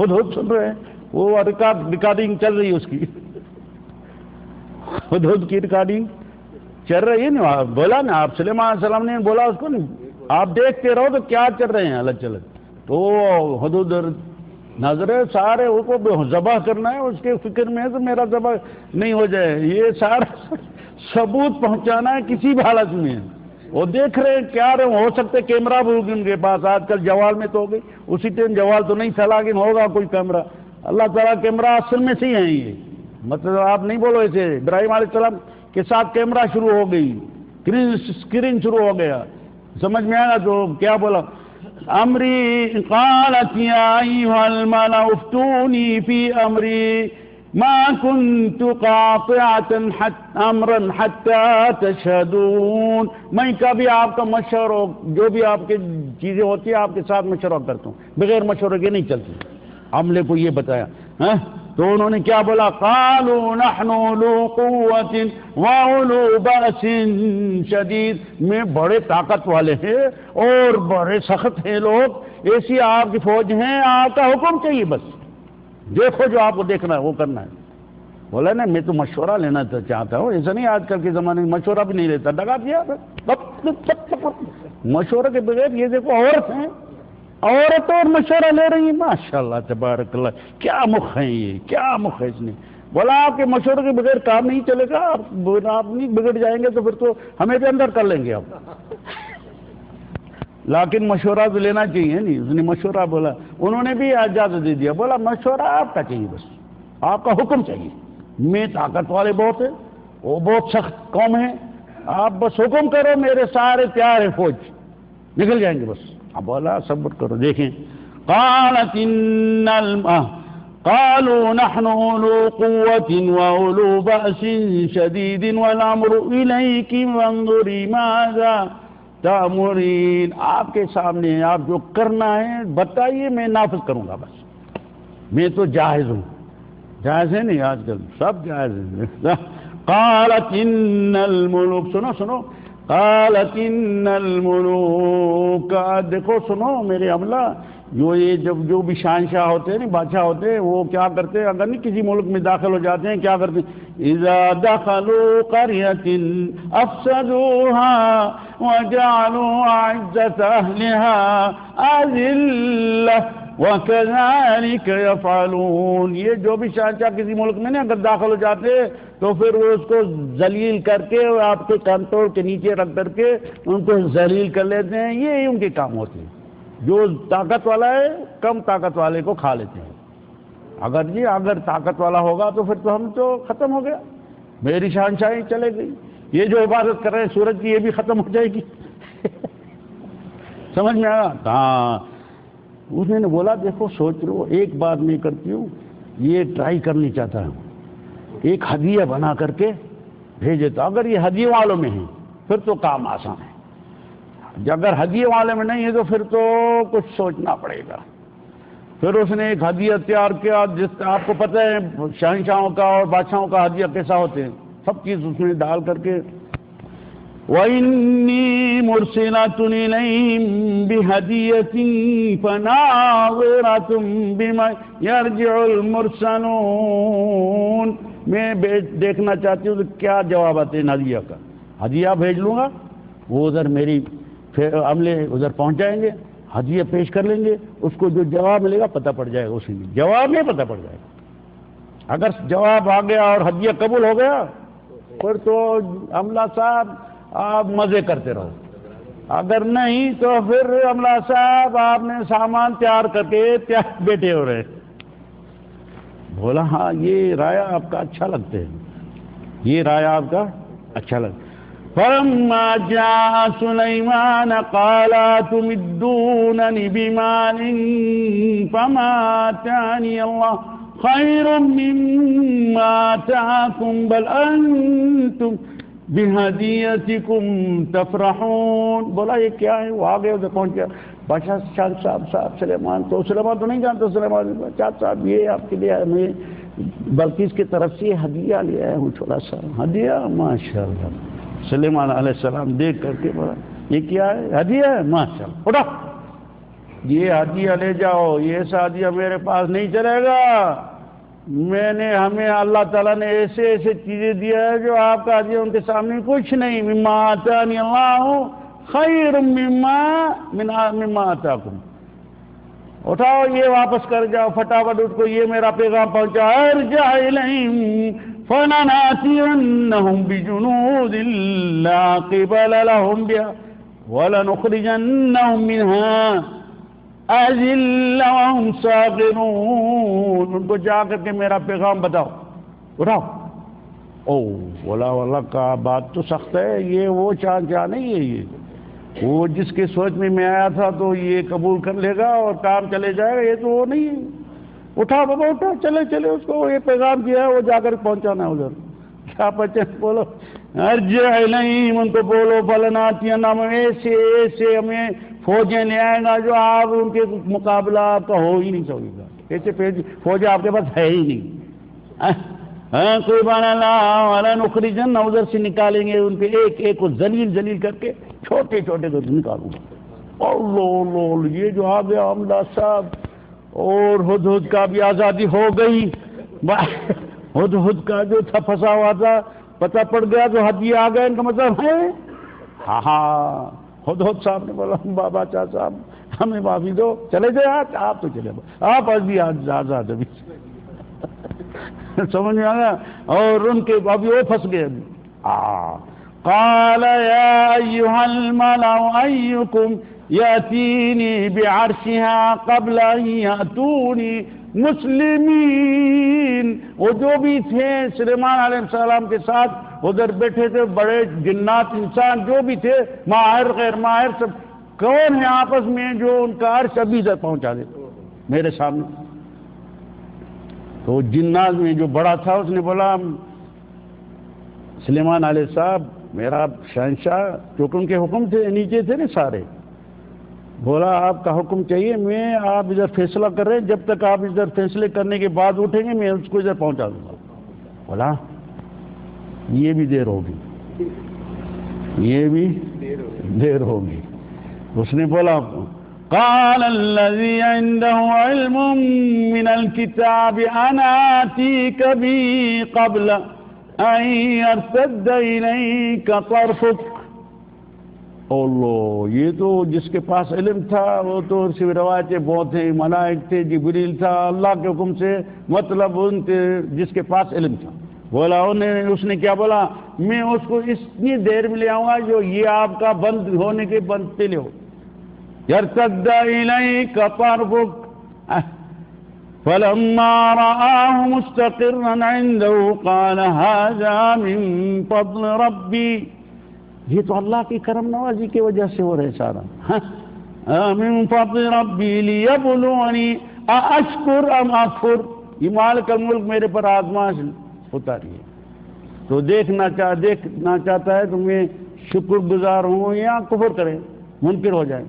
ہدہد سن رہے ہیں. وہ ریکارڈنگ چل رہی ہے اس کی. ہدہد کی ریکارڈنگ چل رہی ہے نا. بولا نا آپ سلیمان علیہ السلام نے بولا اس کو نہیں، آپ دیکھتے رہو تو کیا چل رہے ہیں الگ چلگ. تو ہدہد نظر سارے ان کو ذبح کرنا ہے، اس کے فکر میں ہے تو میرا ذبح نہیں ہو جائے. یہ سارا ثبوت پہنچانا ہے کسی بھی حالت میں. وہ دیکھ رہے ہیں کیا رہے. ہو سکتے کیمرہ بھی ہوگی ان کے پاس. آج کل جوال میں تو ہو گئی، اسی ٹائم جوال تو نہیں تھا لیکن ہوگا کوئی کیمرہ. اللہ تعالیٰ کیمرہ اصل میں سے ہی ہیں. یہ مطلب آپ نہیں بولو ایسے. ابراہیم علیہ السلام کے ساتھ کیمرہ شروع ہو گئی، اسکرین شروع ہو گیا. سمجھ میں آیا تو کیا بولا؟ امری. قالت یا ایھا الملأ افتونی فی امری ما كنت قاطعة امرا حتى تشهدون. میں کبھی آپ کا مشورہ، جو بھی آپ کی چیزیں ہوتی ہیں آپ کے ساتھ مشورہ کرتا ہوں، بغیر مشورے کے نہیں چلتی. عملے کو یہ بتایا. تو انہوں نے کیا بولا؟ قالوا نحن اولو قوة واولو بأس شدید. میں بڑے طاقت والے ہیں اور بڑے سخت ہیں لوگ. ایسی آپ کی فوج ہیں، آپ کا حکم چاہیے بس. دیکھو جو آپ کو دیکھنا ہے وہ کرنا ہے. بولا نا میں تو مشورہ لینا چاہتا ہوں. ایسا نہیں آج کل کے زمانے میں مشورہ بھی نہیں لیتا. دگا دیا مشورے کے بغیر. یہ دیکھو عورت ہیں، عورت اور مشورہ لے رہی ہیں، ماشاءاللہ تبارک اللہ، کیا مخ ہے یہ، کیا مخ ہے اس نے. بولا آپ کے مشورے کے بغیر کام نہیں چلے گا، آپ نہیں بگڑ جائیں گے تو پھر تو ہمیں بھی اندر کر لیں گے آپ. لیکن مشورہ تو لینا چاہیے نہیں، اس نے مشورہ بولا، انہوں نے بھی اجازت دے دیا، بولا مشورہ آپ کا چاہیے، بس آپ کا حکم چاہیے. میں طاقت والے بہت ہیں، وہ بہت سخت قوم ہے، آپ بس حکم کرو، میرے سارے تیار ہیں، فوج نکل جائیں گے بس. اب بولا صبر کرو. دیکھیں قالوا نحن اولو قوة واولو بأس شديد والامر اليك وانظري ماذا تأمرين. آپ کے سامنے آپ جو کرنا ہے بتائیے، میں نافذ کروں گا، بس میں تو جاہز ہوں. جائز ہے نہیں آج کل، سب جائز ہے. قالت ان الملوک، سنو قالت ان الملوک، دیکھو سنو میرے عملہ، یہ جو بھی شہنشاہ ہوتے ہیں، بادشاہ ہوتے ہیں، وہ کیا کرتے ہیں اگر نہیں کسی ملک میں داخل ہو جاتے ہیں، کیا کرتے ہیں؟ اذا دخلوا قرية افسدوها وجعلوا اعزة اهلها اذلة وكذلك يفعلون. یہ جو بھی شہنشاہ کسی ملک میں اگر داخل ہو جاتے تو پھر وہ اس کو ذلیل کر کے آپ کے کنٹرول کے نیچے رکھ کر کے ان کو ذلیل کر لیتے ہیں. یہ ان کے کام ہوتے ہیں. جو طاقت والا ہے کم طاقت والے کو کھا لیتے ہیں. اگر طاقت والا ہوگا تو پھر تو ہم تو ختم ہو گیا، میری شہنشاہی چلے گئی. یہ جو عبادت کر رہے ہیں سورج کی، یہ بھی ختم ہو جائے گی. سمجھ میں آیا؟ ہاں. اس نے بولا دیکھو سوچ لو، ایک بات میں کرتی ہوں، یہ ٹرائی کرنی چاہتا ہوں، ایک ہدیہ بنا کر کے بھیجے تو اگر یہ ہدیے والوں میں ہیں پھر تو کام آسان ہے، اگر ہدیے والے میں نہیں ہے تو پھر تو کچھ سوچنا پڑے گا. پھر اس نے ایک ہدیہ تیار کیا، جس آپ کو پتہ ہے شہنشاہوں کا اور بادشاہوں کا ہدیہ کیسا ہوتے ہیں، سب چیز اس میں ڈال کر کے. وَإِنِّي مُرْسِلَةٌ إِلَيْهِمْ بِهَدِيَّةٍ فَنَاظِرَةٌ بِمَا يَرْجِعُ الْمُرْسَلُونَ. میں دیکھنا چاہتی ہوں کہ کیا جواب آتے ہیں ہدیہ کا. ہدیہ بھیج لوں گا، وہ ادھر میری عملے ادھر پہنچ جائیں گے، ہدیہ پیش کر لیں گے، اس کو جو جواب ملے گا پتہ پڑ جائے گا، اسی میں جواب نہیں پتہ پڑ جائے گا. اگر جواب آ گیا اور ہدیہ قبول ہو گیا پھر تو عملہ صاحب آپ مزے کرتے رہو، اگر نہیں تو پھر عملہ صاحب آپ نے سامان تیار کر کے بیٹھے ہو رہے. بولا ہاں یہ رائے آپ کا اچھا لگتے ہیں، یہ رائے آپ کا اچھا لگتا. فَلَمَّا جَاءَ سُلَيْمَانَ قَالَ تُمِدُّونَنِ بِمَالٍ فَمَا آتَانِيَ اللَّهُ خَيْرٌ مِّمَّا آتَاكُمْ بَلْ أَنتُمْ بِهَدِيَّتِكُمْ تَفْرَحُونَ. بولا یہ کیا ہے؟ وہ آگے ادھر پہنچ گیا. بادشاہ صاحب سلیمان تو نہیں جانتا. سلیمان چاچا صاحب یہ آپ کے لیے میں بلقیس کی طرف سے ہدیہ لے آیا ہوں، چھوٹا سا ہدیہ. ماشاءاللہ. سلیمان علیہ السلام دیکھ کر کے بولا یہ کیا ہے؟ ہدیہ ہے. ماشاءاللہ. اٹھا یہ ہدیہ لے جاؤ، یہ ایسا ہدیہ میرے پاس نہیں چلے گا. ہمیں اللہ تعالیٰ نے ایسے ایسے چیزیں دیا ہے جو آپ کا ہدیہ ان کے سامنے کچھ نہیں. مما آتانی اللہ خیر مما آتاکم. اٹھاؤ یہ واپس کر جاؤ فٹافٹ، اس کو یہ میرا پیغام پہنچا. ارجع الیہم فلناتینہم بجنود لا قبل لہم بہا ولنخرجنہم منہا اذل وہم صاغرون. ان کو جا کر کے میرا پیغام بتاؤ. اٹھاؤ. بولا کا بات تو سخت ہے، یہ وہ چاند نہیں ہے، یہ وہ جس کے سوچ میں آیا تھا تو یہ قبول کر لے گا اور کام چلے جائے گا، یہ تو وہ نہیں ہے. اٹھا بابا اٹھا، چلے اس کو یہ پیغام دیا ہے، وہ جا کر پہنچانا ہے ادھر. کیا بچے بولو ارجع الیہم، ان کو بولو فلناتینہم ایسے ہمیں فوجیں لے آئے گا جو آپ ان کے مقابلہ آپ کا ہو ہی نہیں سکے گا. ایسے فوجیں آپ کے پاس ہے ہی نہیں. قربان اللہ والا نخرجن، ادھر سے نکالیں گے ان پہ ایک ایک کو ذلیل کر کے چھوٹے کو نکالوں گا. اللہ یہ جو آ گیا عملہ صاحب، اور ہدہد کا بھی آزادی ہو گئی. ہدہد کا جو تھا پھنسا ہوا تھا پتہ پڑ گیا تو ہدیہ آ گیا. ان کا مطلب ہے ہاں ہدہد صاحب نے بولا بابا چاچا صاحب ہمیں معافی دو، چلے جائے آپ تو چلے آپ ابھی آزاد ابھی سمجھ میں آیا؟ اور ان کے ابھی وہ پھنس گئے ابھی. قال يا أيها الملأ أيكم يأتيني بعرشها قبل أن يأتوني مسلمین. وہ جو بھی تھے سلیمان علیہ السلام کے ساتھ ادھر بیٹھے تھے، بڑے جنات انسان جو بھی تھے، ماہر غیر ماہر سب، کون ہے آپس میں جو ان کا عرش ابھی ادھر پہنچا دے میرے سامنے؟ تو جنات میں جو بڑا تھا اس نے بولا سلیمان علیہ السلام میرا شہنشاہ، کیونکہ ان کے حکم تھے نیچے تھے نا سارے، بولا آپ کا حکم چاہیے، میں آپ ادھر فیصلہ کر رہے ہیں، جب تک آپ ادھر فیصلے کرنے کے بعد اٹھیں گے میں اس کو ادھر پہنچا دوں گا. بولا یہ بھی دیر ہوگی، یہ بھی دیر ہوگی. اس نے بولا قال الذي عنده علم من الكتاب انا آتيك به قبل ان يرتد اليك طرفك. اللہ، یہ تو جس کے پاس علم تھا وہ تو اس کی روایتیں بہت ہیں، ملائک تھے، جبریل تھا، اللہ کے حکم سے، مطلب ان کے جس کے پاس علم تھا. بولا اس نے کیا بولا؟ میں اس کو اتنی دیر میں لے آؤں گا جو یہ آپ کا بند ہونے کے بند پہلے ہو. يرتد إليك طرفك فلما رآه مستقرا عنده قال هذا من فضل ربي. یہ تو اللہ کی کرم نوازی کی وجہ سے ہو رہے سارا. من فضل ربی لیبلونی اشکر ام اکفر. یہ مالک الملک میرے پر آزمائش اتاری ہے تو دیکھنا چاہتا ہے کہ میں شکر گزار ہوں یا کفر کرے، منکر ہو جائے.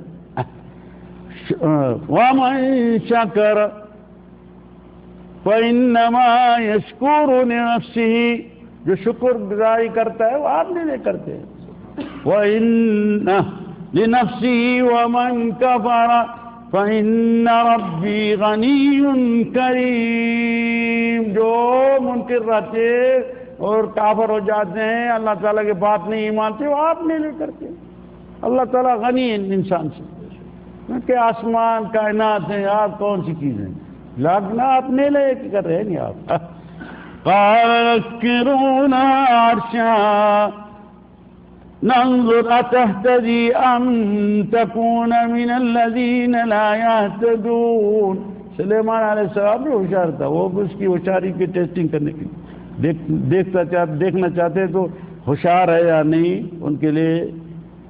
ومن شکر فإنما يشکر لنفسه. جو شکر گزاری کرتا ہے وہ اپنے لیے کرتے ہیں. وَإِنَّ لِنَفْسِهِ وَمَنْ كَفَرَ فَإِنَّ رَبِّي غَنِيٌّ كَرِيمٌ. جو منکر رہتے اور کافر ہو جاتے ہیں، اللہ تعالیٰ کے بات نہیں مانتے، وہ آپ نے لے کرتے ہیں. اللہ تعالیٰ غنی ہے انسان سے، کہ آسمان کائنات ہیں، آپ کون سی چیز ہیں لاگنا اپنے لے کر رہے نہیں آپ. قال اذكرونا عرشا ننظر اتهتدي ام تكون من الذين لا يهتدون. سلیمان علیہ السلام بھی ہوشیار تھا، وہ بھی اس کی ہوشیاری کی ٹیسٹنگ کرنے کی دیکھنا چاہتے تو ہوشیار ہے یا نہیں، ان کے لیے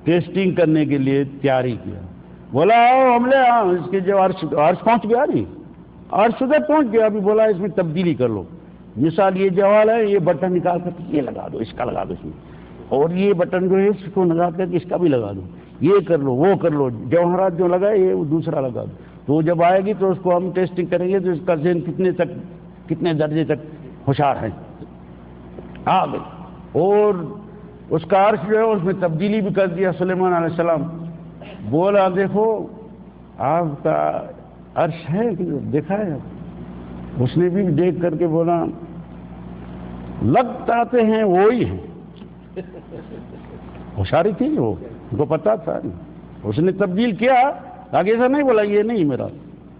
ٹیسٹنگ کرنے کے لیے تیاری کیا. بولا ہم لے اس کے جو عرش پہنچ گیا نہیں، عرش ادھر پہنچ گیا. ابھی بولا اس میں تبدیلی کر لو. مثال یہ جوال ہے، یہ بٹن نکال کر یہ لگا دو، اس کا لگا دو اس میں، اور یہ بٹن جو ہے اس کو لگا کر اس کا بھی لگا دو، یہ کر لو وہ کر لو. جوہرات جو لگا یہ دوسرا لگا دو. تو جب آئے گی تو اس کو ہم ٹیسٹنگ کریں گے تو اس کا ذہن کتنے درجے تک ہوشیار ہے. آ گئی. اور اس کا عرش جو ہے اس میں تبدیلی بھی کر دیا سلیمان علیہ السلام. بولا دیکھو آپ کا عرش ہے کہ دیکھا ہے؟ اس نے بھی دیکھ کر کے بولا لگتا ہیں وہی ہیں. ہوشیاری تھی وہ، ان کو پتا تھا. اس نے تبدیل کیا، آگے سے نہیں بولا یہ نہیں میرا.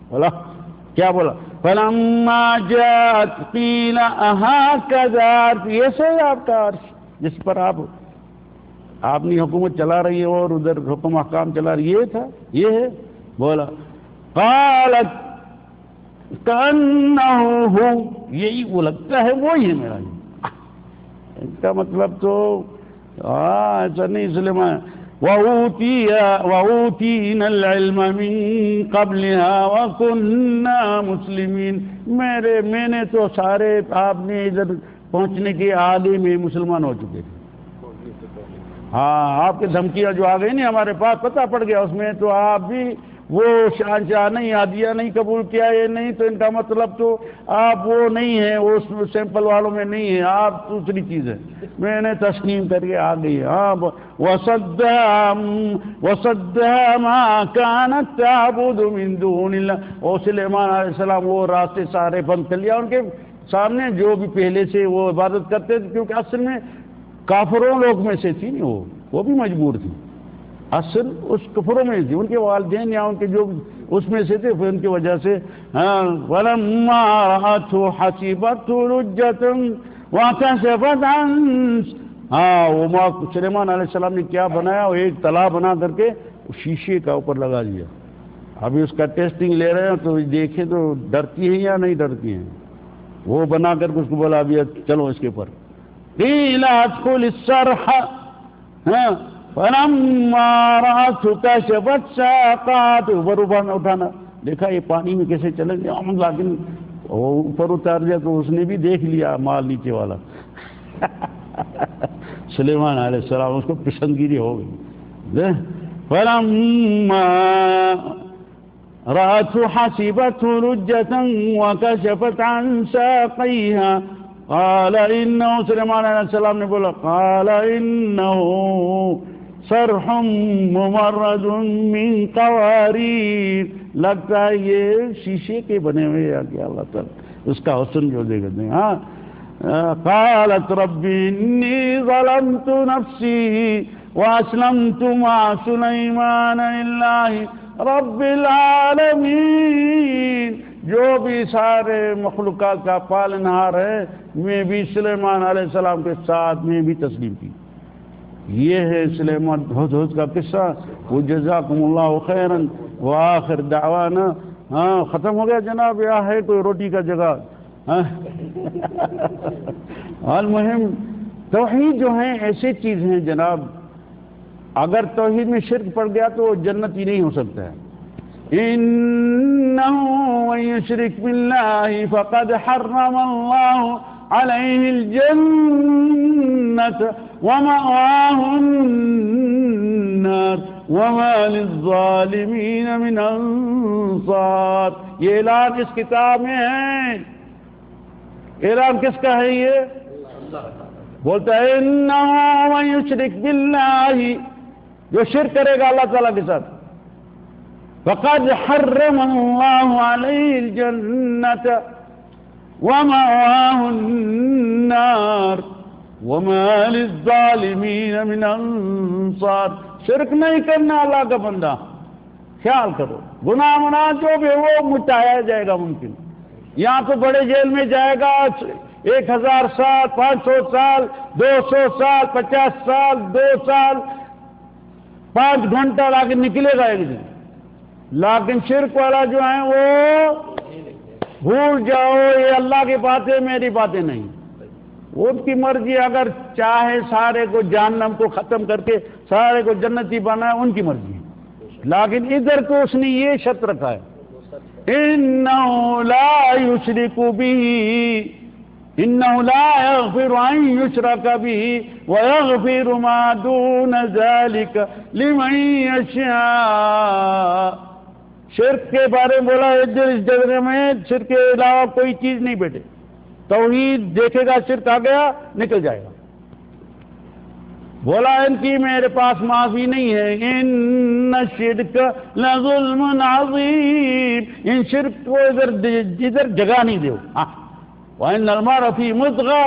بولا کیا بولا؟ فلما جاءت قیل اہکذا. یہ سے آپ کا عرش جس پر آپ نے حکومت چلا رہی ہے اور ادھر حکم احکام چلا رہی، یہ تھا، یہ ہے. بولا قالت کأنہ ہو. یہی وہ لگتا ہے وہی ہے میرا. ان کا مطلب تو ایسا نہیں. سلیمان وَأُوتِينَا الْعِلْمَ مِنْ قَبْلِهَا وَكُنَّا مُسْلِمِينَ. میں نے تو سارے آپ نے ادھر پہنچنے کے آگے میں مسلمان ہو چکے تھے. ہاں، آپ کی دھمکیاں جو آ گئی نہیں ہمارے پاس، پتہ پڑ گیا اس میں، تو آپ بھی وہ شہنشاہ نہیں، عادیہ نہیں قبول کیا، یہ نہیں، تو ان کا مطلب تو آپ وہ نہیں ہیں، وہ سیمپل والوں میں نہیں ہیں، آپ دوسری چیز ہے. میں نے تسلیم کر کے آ گئی. ہاں، وَصَدَّهَا مَا كَانَتْ تَعْبُدُ مِن دُونِ اللَّهِ. اور سلیمان علیہ السلام وہ راستے سارے بند کر لیا ان کے سامنے جو بھی پہلے سے وہ عبادت کرتے تھے، کیونکہ اصل میں کافروں لوگ میں سے تھی نہیں، وہ بھی مجبور تھی. اصل اس کفروں میں تھی، ان کے والدین یا ان کے جو اس میں سے تھے، پھر ان کی وجہ سے وَلَمَّا رَأَتْهُ حَسِبَتْهُ لُجَّةً وَكَشَفَتْ عَنْ وہ سلیمان علیہ السلام نے کیا بنایا، وہ ایک تلا بنا کر کے شیشے کا اوپر لگا دیا. ابھی اس کا ٹیسٹنگ لے رہے ہیں تو دیکھیں تو ڈرتی ہیں یا نہیں ڈرتی ہیں. وہ بنا کر کے اس کو بولا ابھی چلو اس کے اوپر قِيلَ ادْخُلِ الصَّرْحَ فَلَمَّا رَأَتْهُ كَشَفَتْ سَاقَهَا اوپر اٹھانا، دیکھا یہ پانی میں کیسے چلیں گے، لیکن وہ اوپر اتار دیا تو اس نے بھی دیکھ لیا مال نیچے والا. سلیمان علیہ السلام اس کو پسندگیری ہو گئی. فَلَمَّا رَأَتْهُ حَسِبَتْهُ لُجَّةً وَكَشَفَتْ عَنْ سَاقَيْهَا قال انه سلیمان علیہ السلام نے بولا قال انه صرح ممرد من قوارير، لگتا ہے یہ شیشے کے بنے ہوئے یا کیا، اللہ تعالیٰ اس کا حسن جو دے گا. ہاں قالت رب انی ظلمت نفسی واسلمت مع سلیمان للہ رب العالمین. جو بھی سارے مخلوقات کا پالنہار ہے، میں بھی سلیمان علیہ السلام کے ساتھ میں بھی تسلیم کی. یہ ہے سلیمان ہدہد کا قصہ. وجزاکم اللہ خیرا وآخر دعوانا. ختم ہو گیا جناب، یا ہے کوئی روٹی کا جگہ؟ المہم توحید جو ہیں ایسی چیز ہیں جناب، اگر توحید میں شرک پڑ گیا تو جنت ہی نہیں ہو سکتا ہے. إنه من يشرك بالله فقد حرم الله عليه الجنة ومأواه النار وما للظالمين من انصار. یہ اعلان اس کتاب میں ہے. اعلان کس کا ہے؟ یہ بولتا ہے إنه من يشرك بالله، جو شرک کرے گا اللہ تعالیٰ کے ساتھ، فقد حرم الله عليه الجنة ومأواه النار وما للظالمين من انصار. شرک نہیں کرنا اللہ کا بندہ، خیال کرو گناہ جو بھی وہ مٹایا جائے گا ممکن. یہاں تو بڑے جیل میں جائے گا 1000 سال، 500 سال، 200 سال، 50 سال، 2 سال، 5 گھنٹہ لا کے نکلے گا ایک دن. لیکن شرک والا جو ہیں وہ بھول جاؤ، یہ اللہ کی باتیں میری باتیں نہیں. ان کی مرضی، اگر چاہے سارے کو جہنم کو ختم کر کے سارے کو جنتی بنائے، ان کی مرضی ہے. لیکن ادھر تو اس نے یہ شرط رکھا ہے انه لا يشرك به، انه لا يغفر ان يشرك به ويغفر ما دون ذلك لمن يشاء. شرک کے بارے میں بولا اس جگہ میں شرک کے علاوہ کوئی چیز نہیں بیٹے. توحید دیکھے گا شرک آ گیا نکل جائے گا. بولا ان کی میرے پاس معافی نہیں ہے. ان الشرک لظلم عظیم، ان شرک کو ادھر جگہ نہیں دو. وان المرء فی مضغہ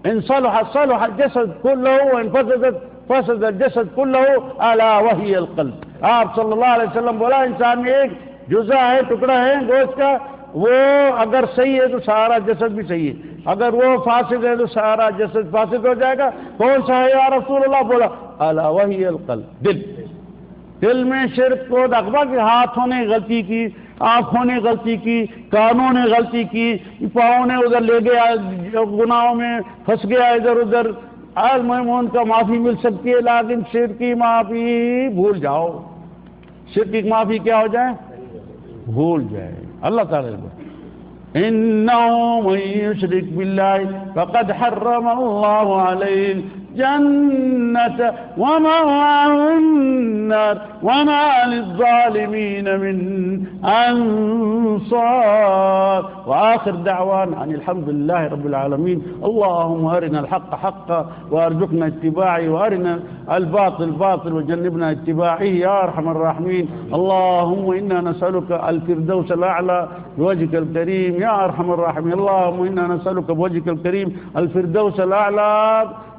ان صلح صلح الجسد كله وان فسد الجسد كله الا وهي القلب. آپ صلی اللہ علیہ وسلم بولا انسان میں ایک جزء ہے، ٹکڑا ہے گوشت کا، وہ اگر صحیح ہے تو سارا جسد بھی صحیح ہے، اگر وہ فاسد ہے تو سارا جسد فاسد ہو جائے گا. کون سا ہے یا رسول اللہ؟ بولا الا وهي القلب، دل. دل میں شرک کو رکھوا کہ ہاتھوں نے غلطی کی، آنکھوں نے غلطی کی، کانوں نے غلطی کی، پاؤں نے ادھر لے گیا گناہوں میں پھنس گیا ادھر ادھر. المہم کا معافی مل سکتی ہے، لیکن شرک کی معافی بھول جاؤ. شرک کی معافی کیا ہو جائے؟ بھول جائے. اللہ تعالیٰ انه من يشرك بالله فقد حرم الله عليه الجنة ومأواه النار وما للظالمين من أنصار. وآخر دعوانا عن الحمد لله رب العالمين. اللهم أرنا الحق حقا وارزقنا اتباعه، وأرنا الباطل باطل وجنبنا اتباعه يا أرحم الراحمين. اللهم إنا نسألك الفردوس الأعلى بوجهك الكريم يا أرحم الراحمين. اللهم إنا نسألك بوجهك الكريم الفردوس الأعلى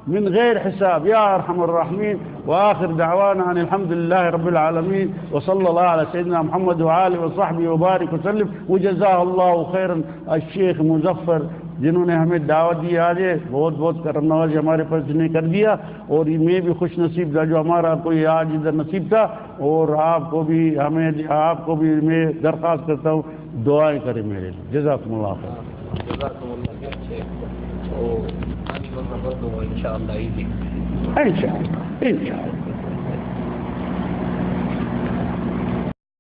من غير حساب يا أرحم الراحمين. وآخر دعوانا أن الحمد لله رب العالمين وصلى الله على سيدنا محمد وآله وصحبه وبارك وسلم. وجزاه الله خيرا الشیخ مظفر جنہوں نے ہمیں دعوت دی آج بہت بہت کرم نوازی ہمارے پر نے کر دیا. اور میں بھی خوش نصیب تھا جو ہمارا کوئی آج ادھر نصیب تھا. اور آپ کو بھی آپ کو بھی میں درخواست کرتا ہوں دعائیں کریں میرے لیے. جزاکم اللہ خیر. جزاکم اللہ خیر. تو انشاءاللہ انشاءاللہ